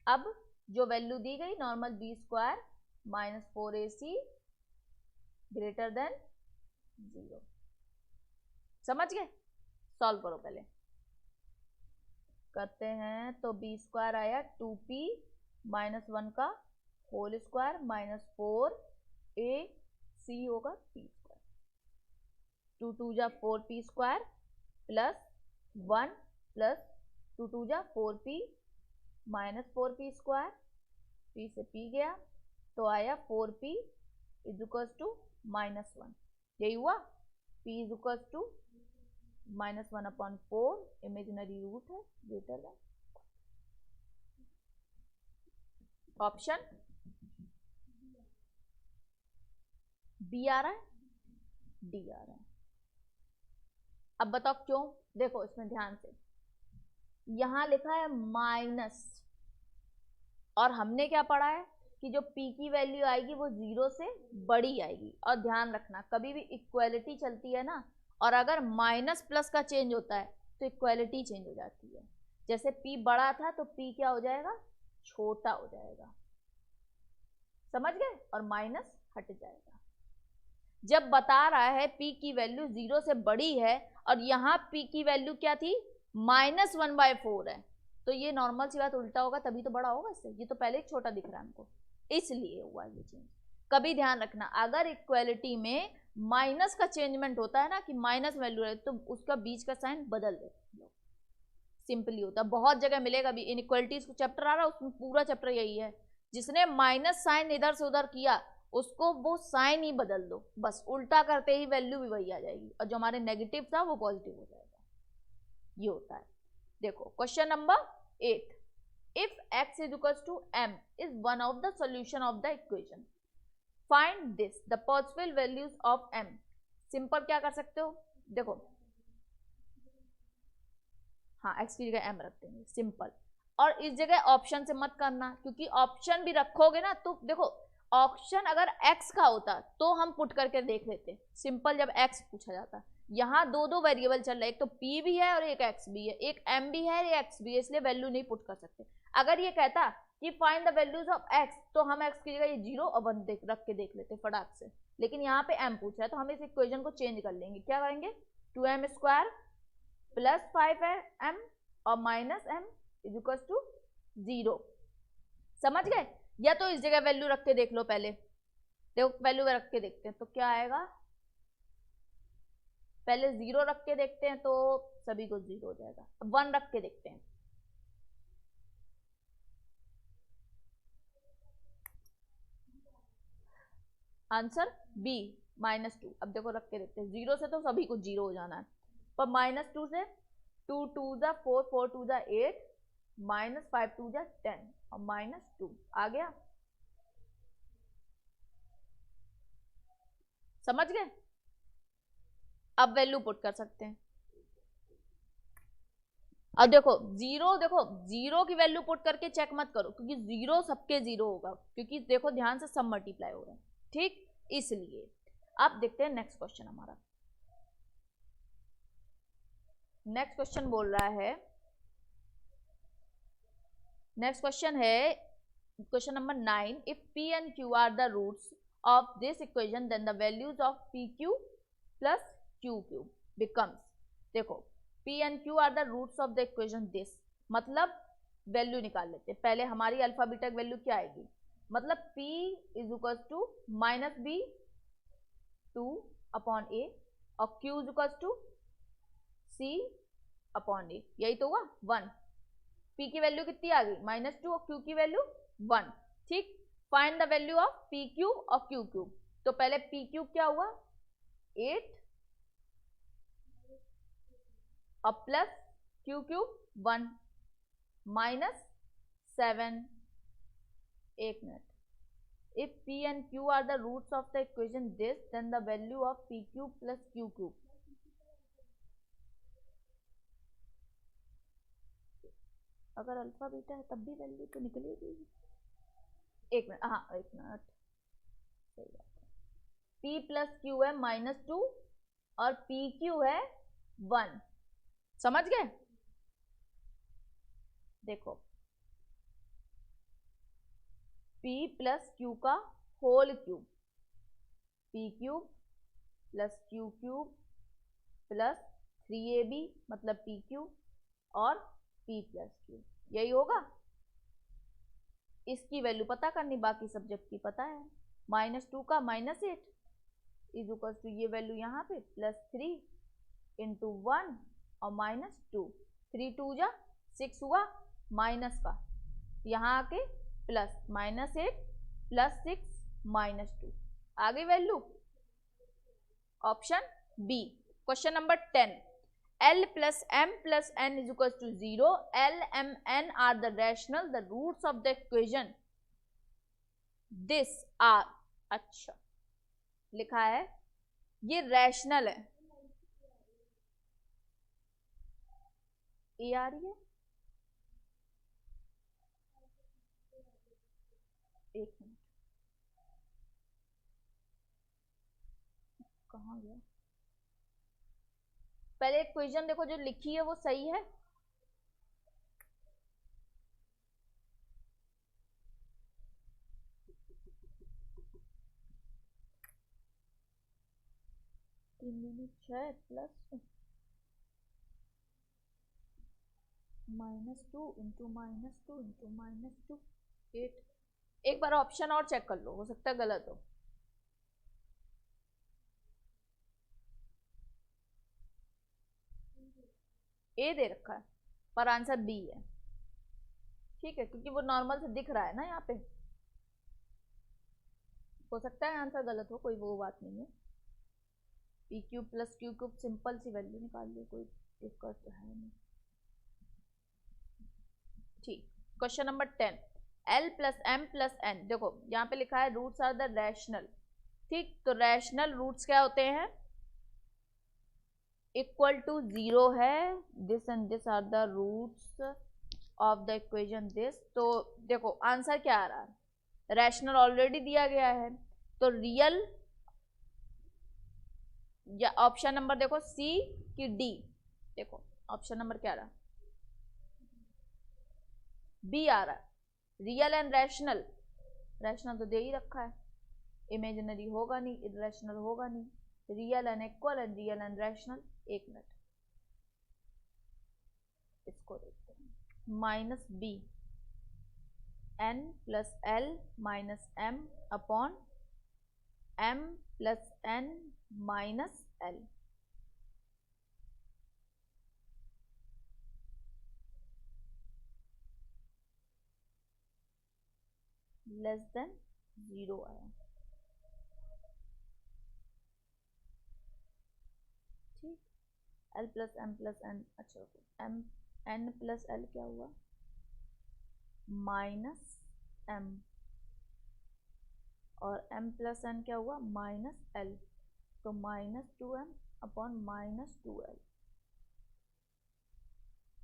अब जो वैल्यू दी गई normal b square minus 4ac greater than 0, समझ गए? सॉल्व करो पहले, करते हैं। तो बी स्क्वायर आया 2p माइनस 1 का होल स्क्वायर माइनस 4ac होगा p स्क्वायर, 2 2 जा 4p स्क्वायर प्लस 1 प्लस 2 2 जा 4p minus 4p square, p से p गया तो आया 4p is equals to minus 1, यही हुआ। p is equals to minus 1 upon 4, imaginary root है ग्रेटर देन। ऑप्शन बी आ रहा है, डी आ रहा है। अब बताओ क्यों? देखो इसमें ध्यान से, यहां लिखा है माइनस, और हमने क्या पढ़ा है कि जो p की वैल्यू आएगी वो 0 से बड़ी आएगी। और ध्यान रखना कभी भी इक्वालिटी चलती है ना, और अगर माइनस प्लस का चेंज होता है तो इक्वालिटी चेंज हो जाती है। जैसे p बड़ा था तो p क्या हो जाएगा? छोटा हो जाएगा, समझ गए? और माइनस हट जाएगा। जब बता रहा है p की वैल्यू 0 से बड़ी है और यहाँ p की वैल्यू क्या थी? माइनस 1/4 है, तो ये नॉर्मल सी बात उल्टा होगा, तभी तो बड़ा होगा इससे। ये तो पहले ही छोटा दिख रहा है हमको, इसलिए हुआ ये चेंज। कभी ध्यान रखना, अगर इक्वालिटी में माइनस का चेंजमेंट होता है ना, कि माइनस वैल्यू है, तो उसका बीच का साइन बदल देते हैं, सिंपली होता है। बहुत जगह मिलेगा भी, इनइक्वालिटीज को चैप्टर आ रहा है उसमें पूरा चैप्टर यही है, जिसने माइनस साइन इधर से उधर किया उसको वो साइन ही बदल दो, बस उल्टा करते ही वैल्यू भी वही आ जाएगी, और जो हमारे नेगेटिव था वो पॉजिटिव हो जाएगा। ये होता है। देखो question number 8, if x is equals to m is one of the solution of the equation, find this the possible values of m। Simple क्या कर सकते हो? देखो हाँ, x की जगह m रख देंगे, सिंपल। और इस जगह ऑप्शन से मत करना, क्योंकि ऑप्शन भी रखोगे ना तो देखो, ऑप्शन अगर x का होता तो हम पुट करके देख लेते, सिंपल जब x पूछा जाता। यहाँ दो वेरिएबल चल रहा है, एक तो p भी है और एक x भी है, एक m भी है एक x भी है, इसलिए वैल्यू नहीं पुट कर सकते। अगर ये कहता कि find the values of x, तो हम x की जगह ये 0 और 1 रख के देख लेते फटाक से। लेकिन यहाँ पे m पूछ रहा है तो हम इस इक्वेशन को चेंज कर लेंगे। क्या करेंगे? 2m स्क्वायर प्लस 5m और minus m is equal to 0, समझ गए? या तो इस जगह वैल्यू रख के देख लो पहले, देखो वैल्यू रख के देखते हैं तो क्या आएगा। पहले 0 रख के देखते हैं तो सभी को 0 हो जाएगा। 1 रख के देखते हैं, आंसर बी -2। अब देखो रख के देखते हैं, 0 से तो सभी को 0 हो जाना है, पर -2 से 2 2 जा 4 4 2 जा 8 -5 2 जा 10 और -2 आ गया, समझ गए? अब वैल्यू पुट कर सकते हैं। अब देखो 0 की वैल्यू पुट करके चेक मत करो, क्योंकि 0 सबके 0 होगा, क्योंकि देखो ध्यान से सब मल्टीप्लाई हो रहे हैं, ठीक? इसलिए अब देखते हैं नेक्स्ट क्वेश्चन हमारा। नेक्स्ट क्वेश्चन बोल रहा है, नेक्स्ट क्वेश्चन है question number 9, if p and q are the roots of this equation then the values of pq plus qq becomes. देखो p and q are the roots of the equation this, मतलब वैल्यू निकाल लेते हैं। पहले हमारी अल्फाबेटिक वैल्यू क्या आएगी, मतलब p is equal to -b 2 upon a और q is equal to c upon a, यही तो हुआ 1। p की वैल्यू कितनी आ गई? -2 और q की वैल्यू 1, ठीक? Find the value of pq और qq। तो पहले pq क्या हुआ? 8 और प्लस qq 1 -7। एक minute, if p and q are the roots of the equation this, then the value of pq plus qq। अगर अल्फा बीटा है तब भी वैल्यू तो निकलेगी। एक मिनट, हाँ एक मिनट, सही बात है। p प्लस q है -2 और pq है 1, समझ गए? देखो p प्लस क्यू का whole cube, p cube plus Q cube plus 3ab मतलब p क्यूब और p प्लस क्यू, यही होगा। इसकी वैल्यू पता करनी, बाकी सब्जेक्ट की पता है। -2 का -8 इज इक्वल टू ये वैल्यू यहाँ पे +3 इंटू 1 और -2, 3 2 जा 6 हुआ, माइनस का यहाँ आके प्लस -8 + 6 -2 आ गई value, option B. Question number 10, L plus M plus N is equals to 0. L, M, N are the rational, the roots of the equation. This are, अच्छा लिखा है, ये रैशनल है, ये आ रही है, एक मिनट, कहाँ गया? पहले इक्वेशन देखो जो लिखी है वो सही है, -6 प्लस -2 इंटू -2 इंटू -2 8। एक बार ऑप्शन और चेक कर लो, हो सकता है गलत हो। ए दे रखा है पर आंसर बी है, ठीक है, क्योंकि वो नॉर्मल से दिख रहा है ना यहाँ पे, हो सकता है आंसर गलत हो, कोई वो बात नहीं है। P cube plus Q cube simple सी वैल्यू निकाल ली, कोई दिक्कत तो है नहीं, ठीक। Question number 10, L plus M plus N, देखो यहाँ पे लिखा है रूट्स आर द रैशनल, ठीक, तो रैशनल रूट्स क्या होते हैं? इक्वल टू 0 है, this and this are the roots of the equation this. तो देखो आंसर क्या आ रहा है, रैशनल ऑलरेडी दिया गया है, तो रियल या ऑप्शन नंबर देखो सी की डी, देखो ऑप्शन नंबर क्या रहा, बी आ रहा है, रियल एंड रैशनल, रैशनल तो दे ही रखा है, इमेजिनरी होगा नहीं, इरेशनल होगा नहीं, real and equal and real and rational. एक मिनट इसको देखते हैं, -b n plus l minus m upon m plus n minus l, less than 0 आया, ठीक। l plus m plus n, अच्छा m n प्लस l क्या हुआ, -m, और m प्लस n क्या हुआ, -l, तो -2m upon -2l,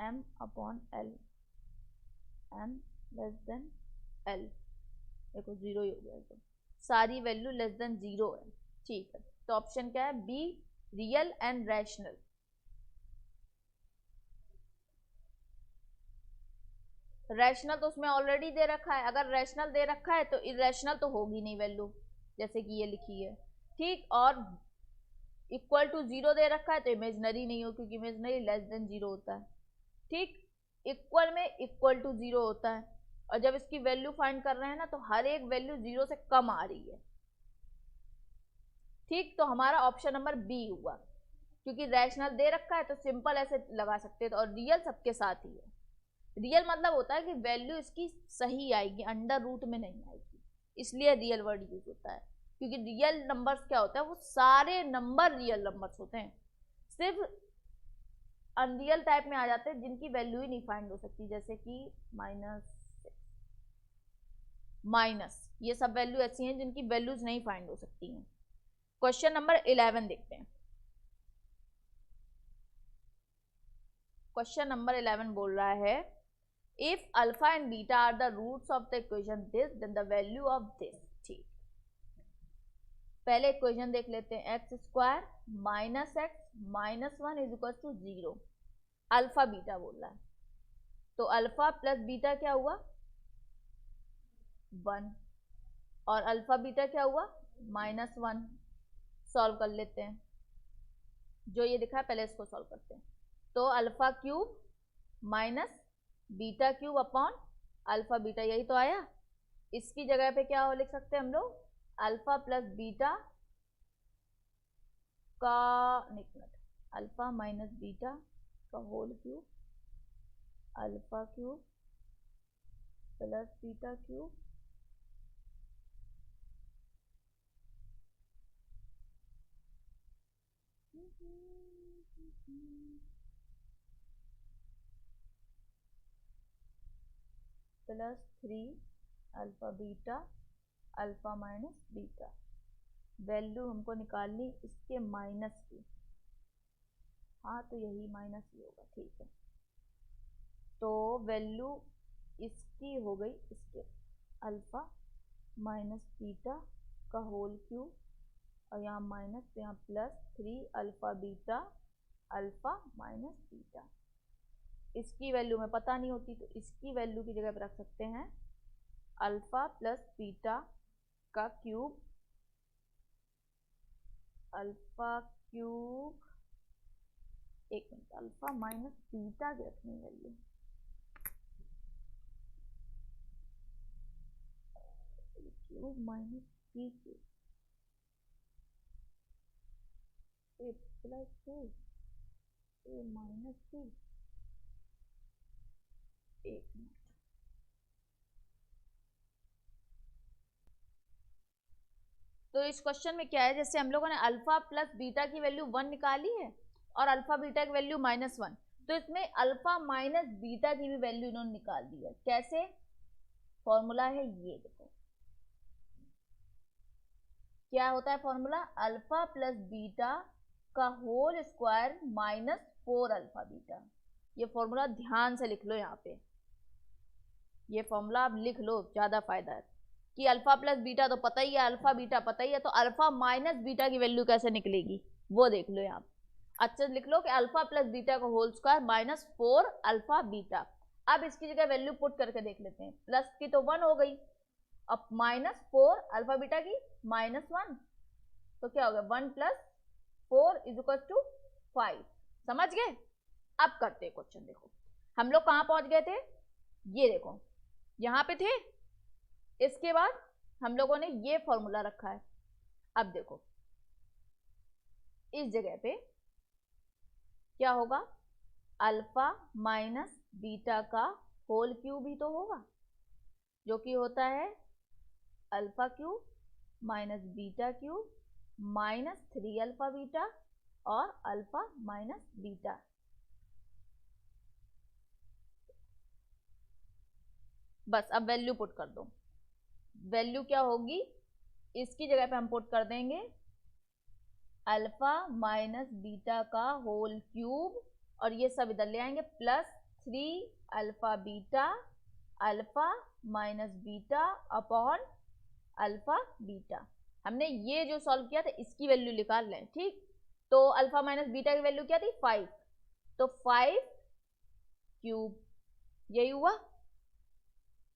m upon l, m less than l, देखो 0 ही हो गया, तो सारी वैल्यू लेस देन 0 है, ठीक है। तो ऑप्शन क्या है, B, real and rational. Rational तो उसमें ऑलरेडी दे रखा है, अगर रैशनल दे रखा है तो इरेशनल तो होगी नहीं वैल्यू, जैसे कि ये लिखी है, ठीक, और इक्वल टू 0 दे रखा है तो इमेजनरी नहीं हो, क्योंकि इमेजनरी लेस देन 0 होता है, ठीक। इक्वल में इक्वल टू 0 होता है, और जब इसकी वैल्यू फाइंड कर रहे हैं ना, तो हर एक वैल्यू 0 से कम आ रही है, ठीक। तो हमारा ऑप्शन नंबर बी हुआ, क्योंकि रैशनल दे रखा है तो सिंपल ऐसे लगा सकते थे, और रियल सबके साथ ही है, रियल मतलब होता है कि वैल्यू इसकी सही आएगी, अंडर रूट में नहीं आएगी, इसलिए रियल वर्ड यूज होता है, क्योंकि रियल नंबर्स क्या होता है, वो सारे नंबर रियल नंबर्स होते हैं, सिर्फ अनरियल टाइप में आ जाते हैं जिनकी वैल्यू ही नहीं फाइंड हो सकती, जैसे कि माइनस, ये सब वैल्यू ऐसी हैं जिनकी वैल्यूज नहीं फाइंड हो सकती हैं। क्वेश्चन नंबर 11 देखते हैं, क्वेश्चन नंबर 11 बोल रहा है, if alpha and beta are the roots of the equation this, then the value of this, ठीक। पहले इक्वेशन देख लेते हैं, x square minus x minus 1 is equal to 0, alpha beta बोल रहा है, तो अल्फा प्लस बीटा क्या हुआ, 1, और अल्फा बीटा क्या हुआ -1। सॉल्व कर लेते हैं, जो ये दिखा है पहले इसको सॉल्व करते हैं। तो alpha cube minus beta cube upon alpha beta, यही तो आया। इसकी जगह पे क्या लिख सकते हैं हम लोग, अल्फा प्लस बीटा का अल्फा माइनस बीटा का whole cube, alpha cube plus beta cube plus 3 alpha beta alpha minus beta. Value हमको निकालनी इसके माइनस की, हाँ तो यही माइनस ही होगा, ठीक है। तो वैल्यू इसकी हो गई, इसके अल्फा माइनस बीटा का होल क्यूब, और यहाँ माइनस, तो यहाँ plus 3 alpha beta alpha minus beta. इसकी वैल्यू में पता नहीं होती, तो इसकी वैल्यू की जगह पर रख सकते हैं अल्फा प्लस बीटा का क्यूब, अल्फा क्यूब, एक मिनट, अल्फा माइनस बीटा की रखनी value, cube minus B cube A plus A minus B. एक मिनट, तो इस क्वेश्चन में क्या है, जैसे हम लोगों ने अल्फा प्लस बीटा की वैल्यू 1 निकाली है और अल्फा बीटा की वैल्यू -1, तो इसमें अल्फा माइनस बीटा की भी वैल्यू इन्होंने निकाल दी है। कैसे, फॉर्मूला है ये देखो, क्या होता है फॉर्मूला, अल्फा प्लस बीटा का होल स्क्वायर -4 अल्फा बीटा। ये फॉर्मूला ध्यान से लिख लो, यहाँ पे ये फॉर्मूला आप लिख लो, ज्यादा फायदा है। कि अल्फा प्लस बीटा तो पता ही है, अल्फा बीटा पता ही है, तो अल्फा माइनस बीटा की वैल्यू कैसे निकलेगी वो देख लो यहाँ। अच्छे से लिख लो कि अल्फा प्लस बीटा का होल स्क्वायर -4 अल्फा बीटा। अब इसकी जगह वैल्यू पुट करके देख लेते हैं, प्लस की तो 1 हो गई, अब -4 अल्फा बीटा की -1, तो क्या हो गया 1 + 4 = 5। समझ गए। अब करते हैं क्वेश्चन, देखो हम लोग कहां पहुंच गए थे, ये देखो यहां पे थे, इसके बाद हम लोगों ने ये फॉर्मूला रखा है। अब देखो इस जगह पे क्या होगा, अल्फा माइनस बीटा का होल क्यूब ही तो होगा, जो कि होता है alpha cube minus beta cube -3 alpha beta और अल्फा माइनस बीटा। बस अब वैल्यू पुट कर दो, वैल्यू क्या होगी, इसकी जगह पे हम पुट कर देंगे अल्फा माइनस बीटा का होल क्यूब, और ये सब इधर ले आएंगे, +3 alpha beta alpha minus beta upon alpha beta. हमने ये जो सॉल्व किया था इसकी वैल्यू निकाल लें, ठीक। तो अल्फा माइनस बीटा की वैल्यू क्या थी 5, तो 5 क्यूब, यही हुआ।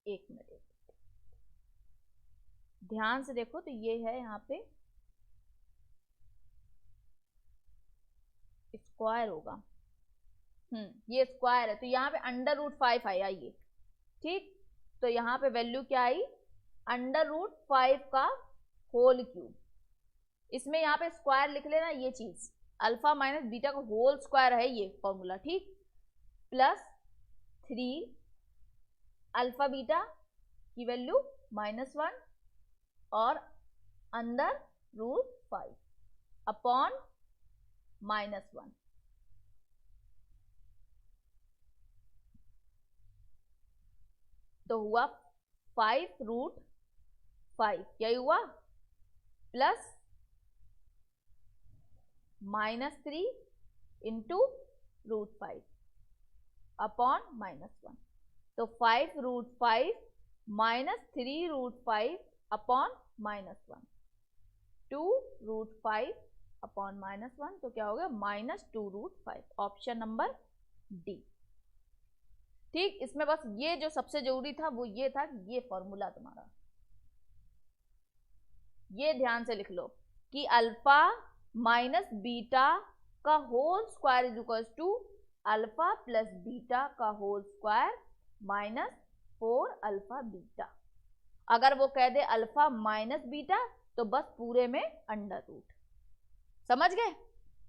एक मिनट ध्यान से देखो, तो ये है यहाँ पे स्क्वायर होगा, ये स्क्वायर है, तो यहाँ पे √5 आया ये, ठीक। तो यहाँ पे वैल्यू क्या आई, √5 का होल क्यूब। इसमें यहाँ पे स्क्वायर लिख लेना, ये चीज अल्फा माइनस बीटा का होल स्क्वायर है ये फॉर्मूला, ठीक। +3 अल्फा बीटा की वैल्यू -1 और अंदर √5 अपॉन -1, तो हुआ 5√5, यही हुआ, प्लस -3 × √5 अपॉन -1, तो 5√5 -3√5 अपॉन -1, 2√5 अपॉन -1, तो क्या हो गया -2√5। ऑप्शन नंबर डी, ठीक। इसमें बस ये जो सबसे जरूरी था वो ये था कि ये फॉर्मूला तुम्हारा ये ध्यान से लिख लो कि अल्फा माइनस बीटा का whole square is equal to alpha plus beta का whole square minus 4 alpha beta. अगर वो कह दे अल्फा माइनस बीटा तो बस पूरे में अंडर रूट, समझ गए?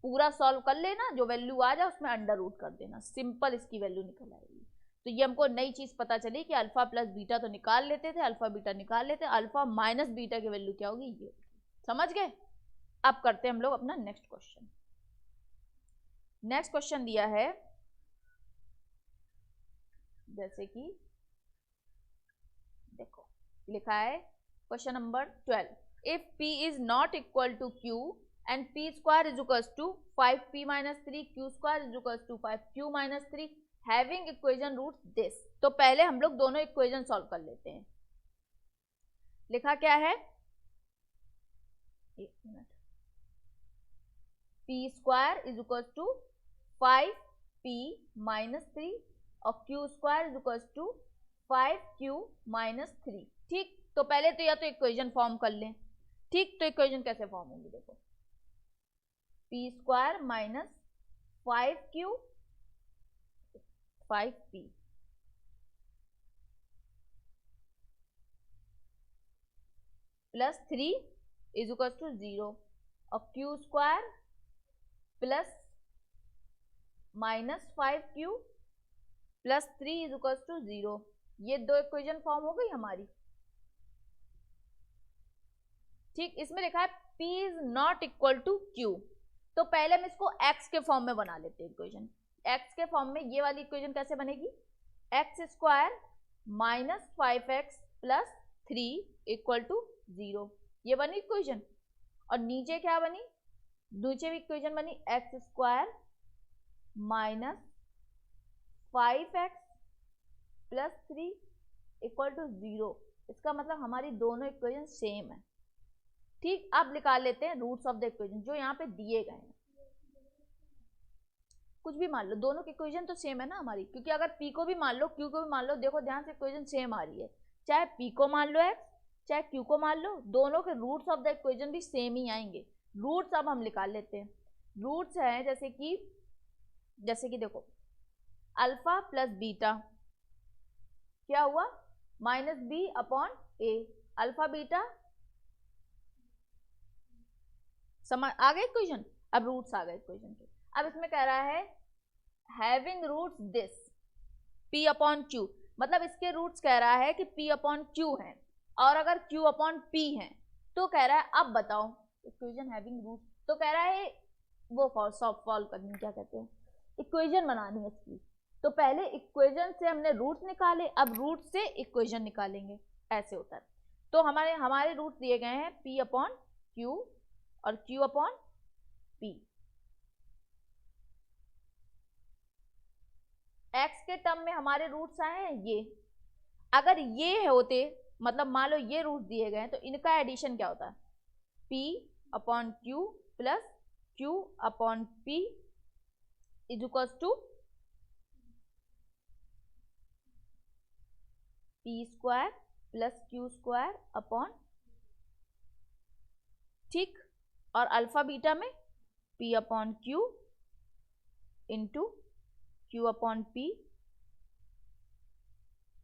पूरा सॉल्व कर लेना, जो वैल्यू आ जाए उसमें अंडर रूट कर देना, सिंपल इसकी वैल्यू निकल आएगी। तो ये हमको नई चीज पता चली कि अल्फा प्लस बीटा तो निकाल लेते थे, अल्फा बीटा निकाल लेते, अल्फा माइनस बीटा की वैल्यू क्या होगी ये, समझ गए? अब करते हैं हम लोग अपना नेक्स्ट क्वेश्चन। नेक्स्ट क्वेश्चन दिया है जैसे कि देखो लिखा है question number 12, if p is not equal to q and p square is equal to 5p minus 3 q square is equal to 5q minus 3 having equation root this. तो पहले हम लोग दोनों इक्वेशन सॉल्व कर लेते हैं। लिखा क्या है, एक minute, p square is equal to 5p minus 3 और q square is equal to 5q minus 3। ठीक, तो पहले तो या तो इक्वेशन फॉर्म कर लें। ठीक, तो इक्वेशन कैसे फॉर्म होंगी, देखो p square minus 5q 5p plus 3 is equal to 0 और q square plus minus 5q plus 3 is equal to 0। ये दो इक्वेशन फॉर्म हो गई हमारी। ठीक, इसमें लिखा है p is not equal to q, तो पहले हम इसको x के फॉर्म में बना लेते हैं इक्वेशन। x के फॉर्म में ये वाली इक्वेशन कैसे बनेगी, x square minus 5x plus 3 equal to 0, ये बनी इक्वेशन। और नीचे क्या बनी, नीचे भी इक्वेशन बनी x square minus 5x plus 3 equal to 0। इसका मतलब हमारी दोनों इक्वेशन सेम है। ठीक, अब निकाल लेते हैं रूट्स ऑफ द इक्वेशन जो यहाँ पे दिए गए हैं। कुछ भी मान लो, दोनों की इक्वेशन तो सेम है ना हमारी, क्योंकि अगर p को भी मान लो q को भी मान लो, देखो ध्यान से इक्वेशन सेम आ रही है। चाहे p को मान लो x, चाहे q को मान लो, दोनों के रूट्स ऑफ द इक्वेशन भी सेम ही आएंगे। रूट्स अब हम निकाल लेते हैं। रूट्स हैं जैसे कि देखो अल्फा प्लस बीटा क्या हुआ, माइनस बी अपॉन ए, अल्फा बीटा समझ आ गए इक्वेशन। अब रूट्स आ गए इक्वेशन के। अब इसमें कह रहा है having roots this p upon q, मतलब इसके रूट्स कह रहा है कि p अपॉन q है, और अगर q अपॉन p है तो कह रहा है अब बताओ इक्वेशन हैविंग रूट्स, तो कह रहा है वो सॉल्व करनी, क्या कहते हैं, इक्वेशन बनानी है इसकी। तो पहले इक्वेशन से हमने रूट्स निकाले, अब रूट से इक्वेशन निकालेंगे, ऐसे होता है। तो हमारे रूट्स दिए गए हैं p अपॉन q और q अपॉन p। x के टर्म में हमारे रूट्स आए हैं ये, अगर ये होते मतलब मान लो ये रूट दिए गए हैं तो इनका एडिशन क्या होता है, p upon q plus q upon p is equal to p square plus q square upon, ठीक, और अल्फा बीटा में p upon q into q upon p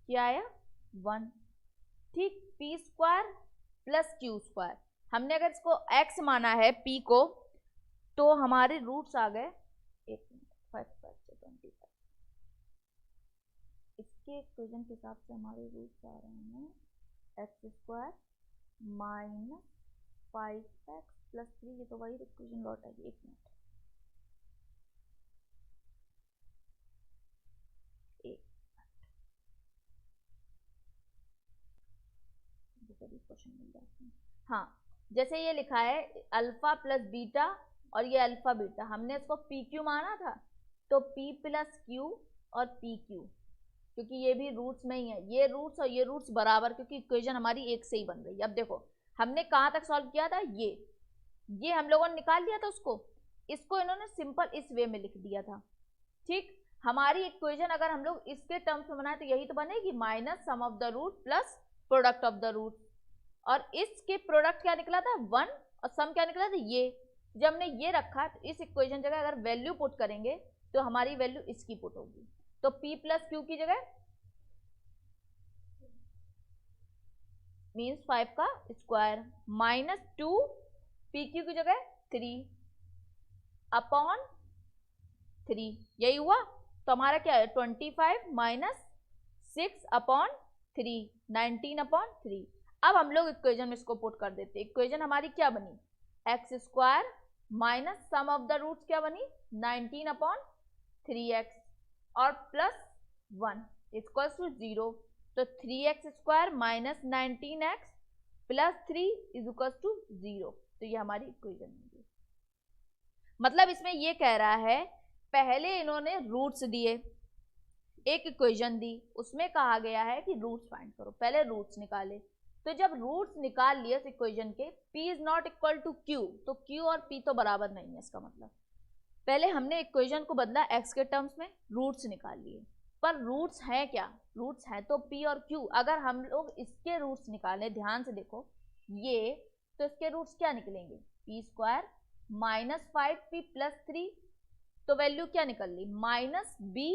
क्या आया 1। ठीक, p square plus q square, हमने अगर इसको x माना है p को तो हमारे रूट्स आ गए 5 से 25। इसके इक्वेशन के हिसाब से हमारे रूट्स आ रहे हैं x square minus 5x plus 3, ये तो वही इक्वेशन लौट आएगी। एक मिनट, क्वेश्चन मिल जाते हैं। हाँ, जैसे ये लिखा है अल्फा प्लस बीटा और ये अल्फा बीटा, हमने इसको पी क्यू माना था, तो p प्लस क्यू और पी क्यू, क्योंकि ये भी रूट्स में ही है, ये रूट्स और ये रूट्स बराबर, क्योंकि इक्वेशन हमारी एक से ही बन रही है। अब देखो हमने कहाँ तक सॉल्व किया था, ये हम लोगों ने निकाल लिया था उसको, इसको इन्होंने सिंपल इस वे में लिख दिया था। ठीक, हमारी इक्वेशन अगर हम लोग इसके टर्म्स में बनाए तो यही तो बनेगी, minus sum of the root plus product of the root, और इसके प्रोडक्ट क्या निकला था 1 और सम क्या निकला था ये। जब हमने ये रखा तो इस इक्वेशन जगह अगर वैल्यू पुट करेंगे तो हमारी वैल्यू इसकी पुट होगी, तो p प्लस क्यू की जगह मीन्स 5 का स्क्वायर माइनस 2 पी क्यू की जगह 3 अपॉन 3, यही हुआ। तो हमारा क्या है 25 माइनस 6 अपॉन 3, 19 अपॉन 3। अब हम लोग इक्वेशन में इसको पुट कर देते। इक्वेशन हमारी क्या बनी x square minus sum of the roots क्या बनी 19 अपॉन 3x और प्लस 1 इक्वल टू 0। तो 3x square minus 19x plus 3 is equal to 0। तो ये हमारी इक्वेशन होगी। मतलब इसमें ये कह रहा है पहले इन्होंने रूट्स दिए, एक इक्वेशन दी, उसमें कहा गया है कि रूट्स फाइंड करो, पहले रूट्स निकाले। तो जब रूट्स निकाल लिए इस इक्वेशन के p is not equal to q, तो q और p तो बराबर नहीं है। इसका मतलब पहले हमने इक्वेशन को बदला x के टर्म्स में, रूट्स निकाल लिए, पर रूट्स हैं क्या, रूट्स हैं तो p और q। अगर हम लोग इसके रूट्स निकालें, ध्यान से देखो ये, तो इसके रूट्स क्या निकलेंगे p square minus 5p plus 3, तो वैल्यू क्या निकल ली माइनस b,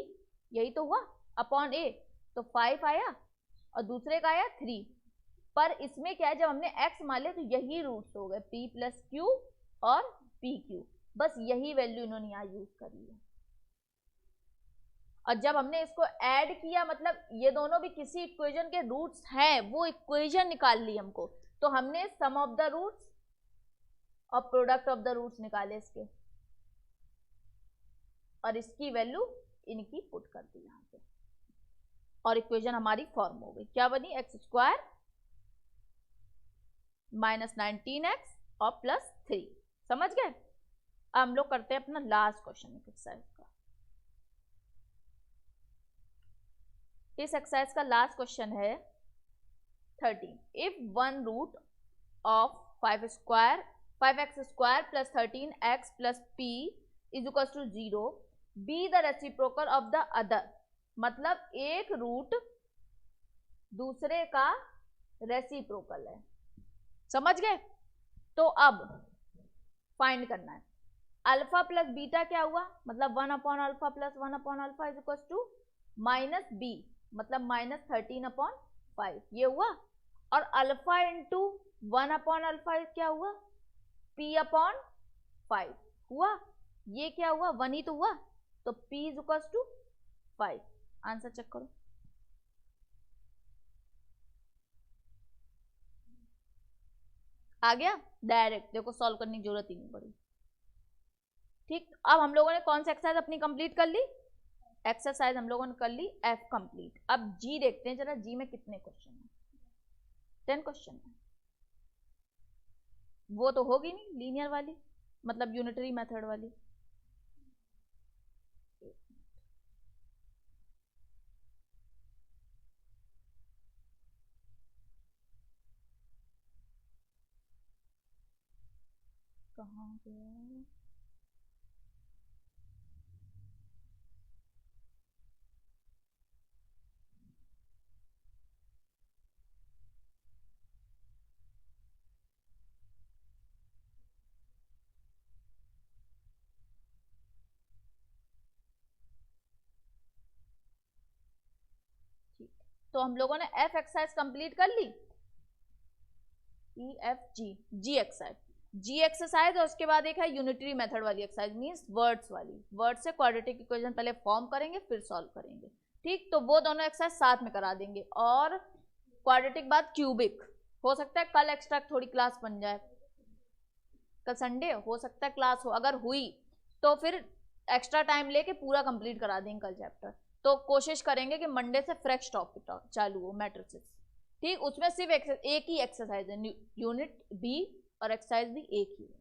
यही तो हुआ अपॉन a, तो 5 आया और दूसरे का आया 3। पर इसमें क्या है जब हमने x मान लिया तो यही रूट्स हो गए p प्लस क्यू और पी क्यू, बस यही वैल्यू इन्होंने यहाँ यूज कर ली है। और जब हमने इसको ऐड किया मतलब ये दोनों भी किसी इक्वेशन के रूट्स हैं, वो इक्वेशन निकाल ली हमको, तो हमने सम ऑफ द रूट्स और प्रोडक्ट ऑफ द रूट्स निकाले इसके, और इसकी वैल्यू इनकी पुट कर दी यहाँ पे, और इक्वेशन हमारी फॉर्म हो गई। क्या बनी एक्स स्क्वायर माइनस 19x और प्लस 3। समझ गए। अब हम लोग करते हैं अपना लास्ट क्वेश्चन एक्सरसाइज का। इस एक्सरसाइज का लास्ट क्वेश्चन है 13। If one root of 5x square plus 13x plus p is equal to 0 be the reciprocal of the other, मतलब एक रूट दूसरे का रेसिप्रोकल है। समझ गए। तो अब फाइंड करना है अल्फा प्लस बीटा क्या हुआ, मतलब 1 upon alpha plus 1 upon alpha is equal to minus b, मतलब माइनस 13 अपॉन 5, ये हुआ। और अल्फा इंटू 1 अपॉन अल्फा क्या हुआ p अपॉन 5 हुआ, ये क्या हुआ 1 ही तो हुआ, तो p is equal to 5। Answer check करो। आ गया डायरेक्ट, देखो सॉल्व करने की जरूरत ही नहीं पड़ी। ठीक, अब हम लोगों ने कौन सा एक्सरसाइज अपनी कंप्लीट कर ली, एक्सरसाइज हम लोगों ने कर ली F कंप्लीट। अब G देखते हैं जरा, G में कितने क्वेश्चन है, 10 क्वेश्चन है। वो तो होगी नहीं लीनियर वाली, मतलब यूनिटरी मेथड वाली। कहाँ गया, तो हम लोगों ने F एक्सरसाइज कंप्लीट कर ली, जी एक्सरसाइज, और उसके बाद एक है यूनिटरी मेथड वाली एक्सरसाइज, मींस वर्ड्स वाली। वर्ड से क्वाड्रेटिक इक्वेशन पहले फॉर्म करेंगे फिर सॉल्व करेंगे। ठीक, तो वो दोनों एक्सरसाइज साथ में करा देंगे, और क्वाड्रेटिक बाद क्यूबिक। हो सकता है कल एक्स्ट्रा थोड़ी क्लास बन जाए, कल संडे हो सकता है क्लास हो, अगर हुई तो फिर एक्स्ट्रा टाइम लेके पूरा कंप्लीट करा देंगे कल चैप्टर। तो कोशिश करेंगे कि मंडे से फ्रेश टॉपिक चालू हो मैट्रिसेस। ठीक, उसमें सिर्फ एक ही एक्सरसाइज है, यूनिट बी, और एक्सरसाइज भी एक ही है।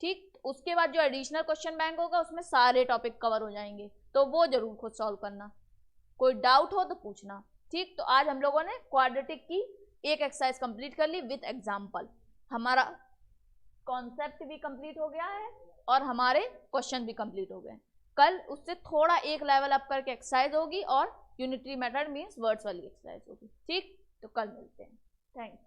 ठीक, उसके बाद जो एडिशनल क्वेश्चन बैंक होगा उसमें सारे टॉपिक कवर हो जाएंगे, तो वो जरूर खुद सॉल्व करना, कोई डाउट हो तो पूछना। ठीक, तो आज हम लोगों ने क्वाड्रेटिक की एक एक्सरसाइज कंप्लीट कर ली विद एग्जाम्पल। हमारा कॉन्सेप्ट भी कंप्लीट हो गया है और हमारे क्वेश्चन भी कंप्लीट हो गए। कल उससे थोड़ा एक लेवल अप करके एक्सरसाइज होगी और यूनिटरी मेथड मींस वर्ड्स वाली एक्सरसाइज होगी। ठीक, तो कल मिलते हैं। Thank you.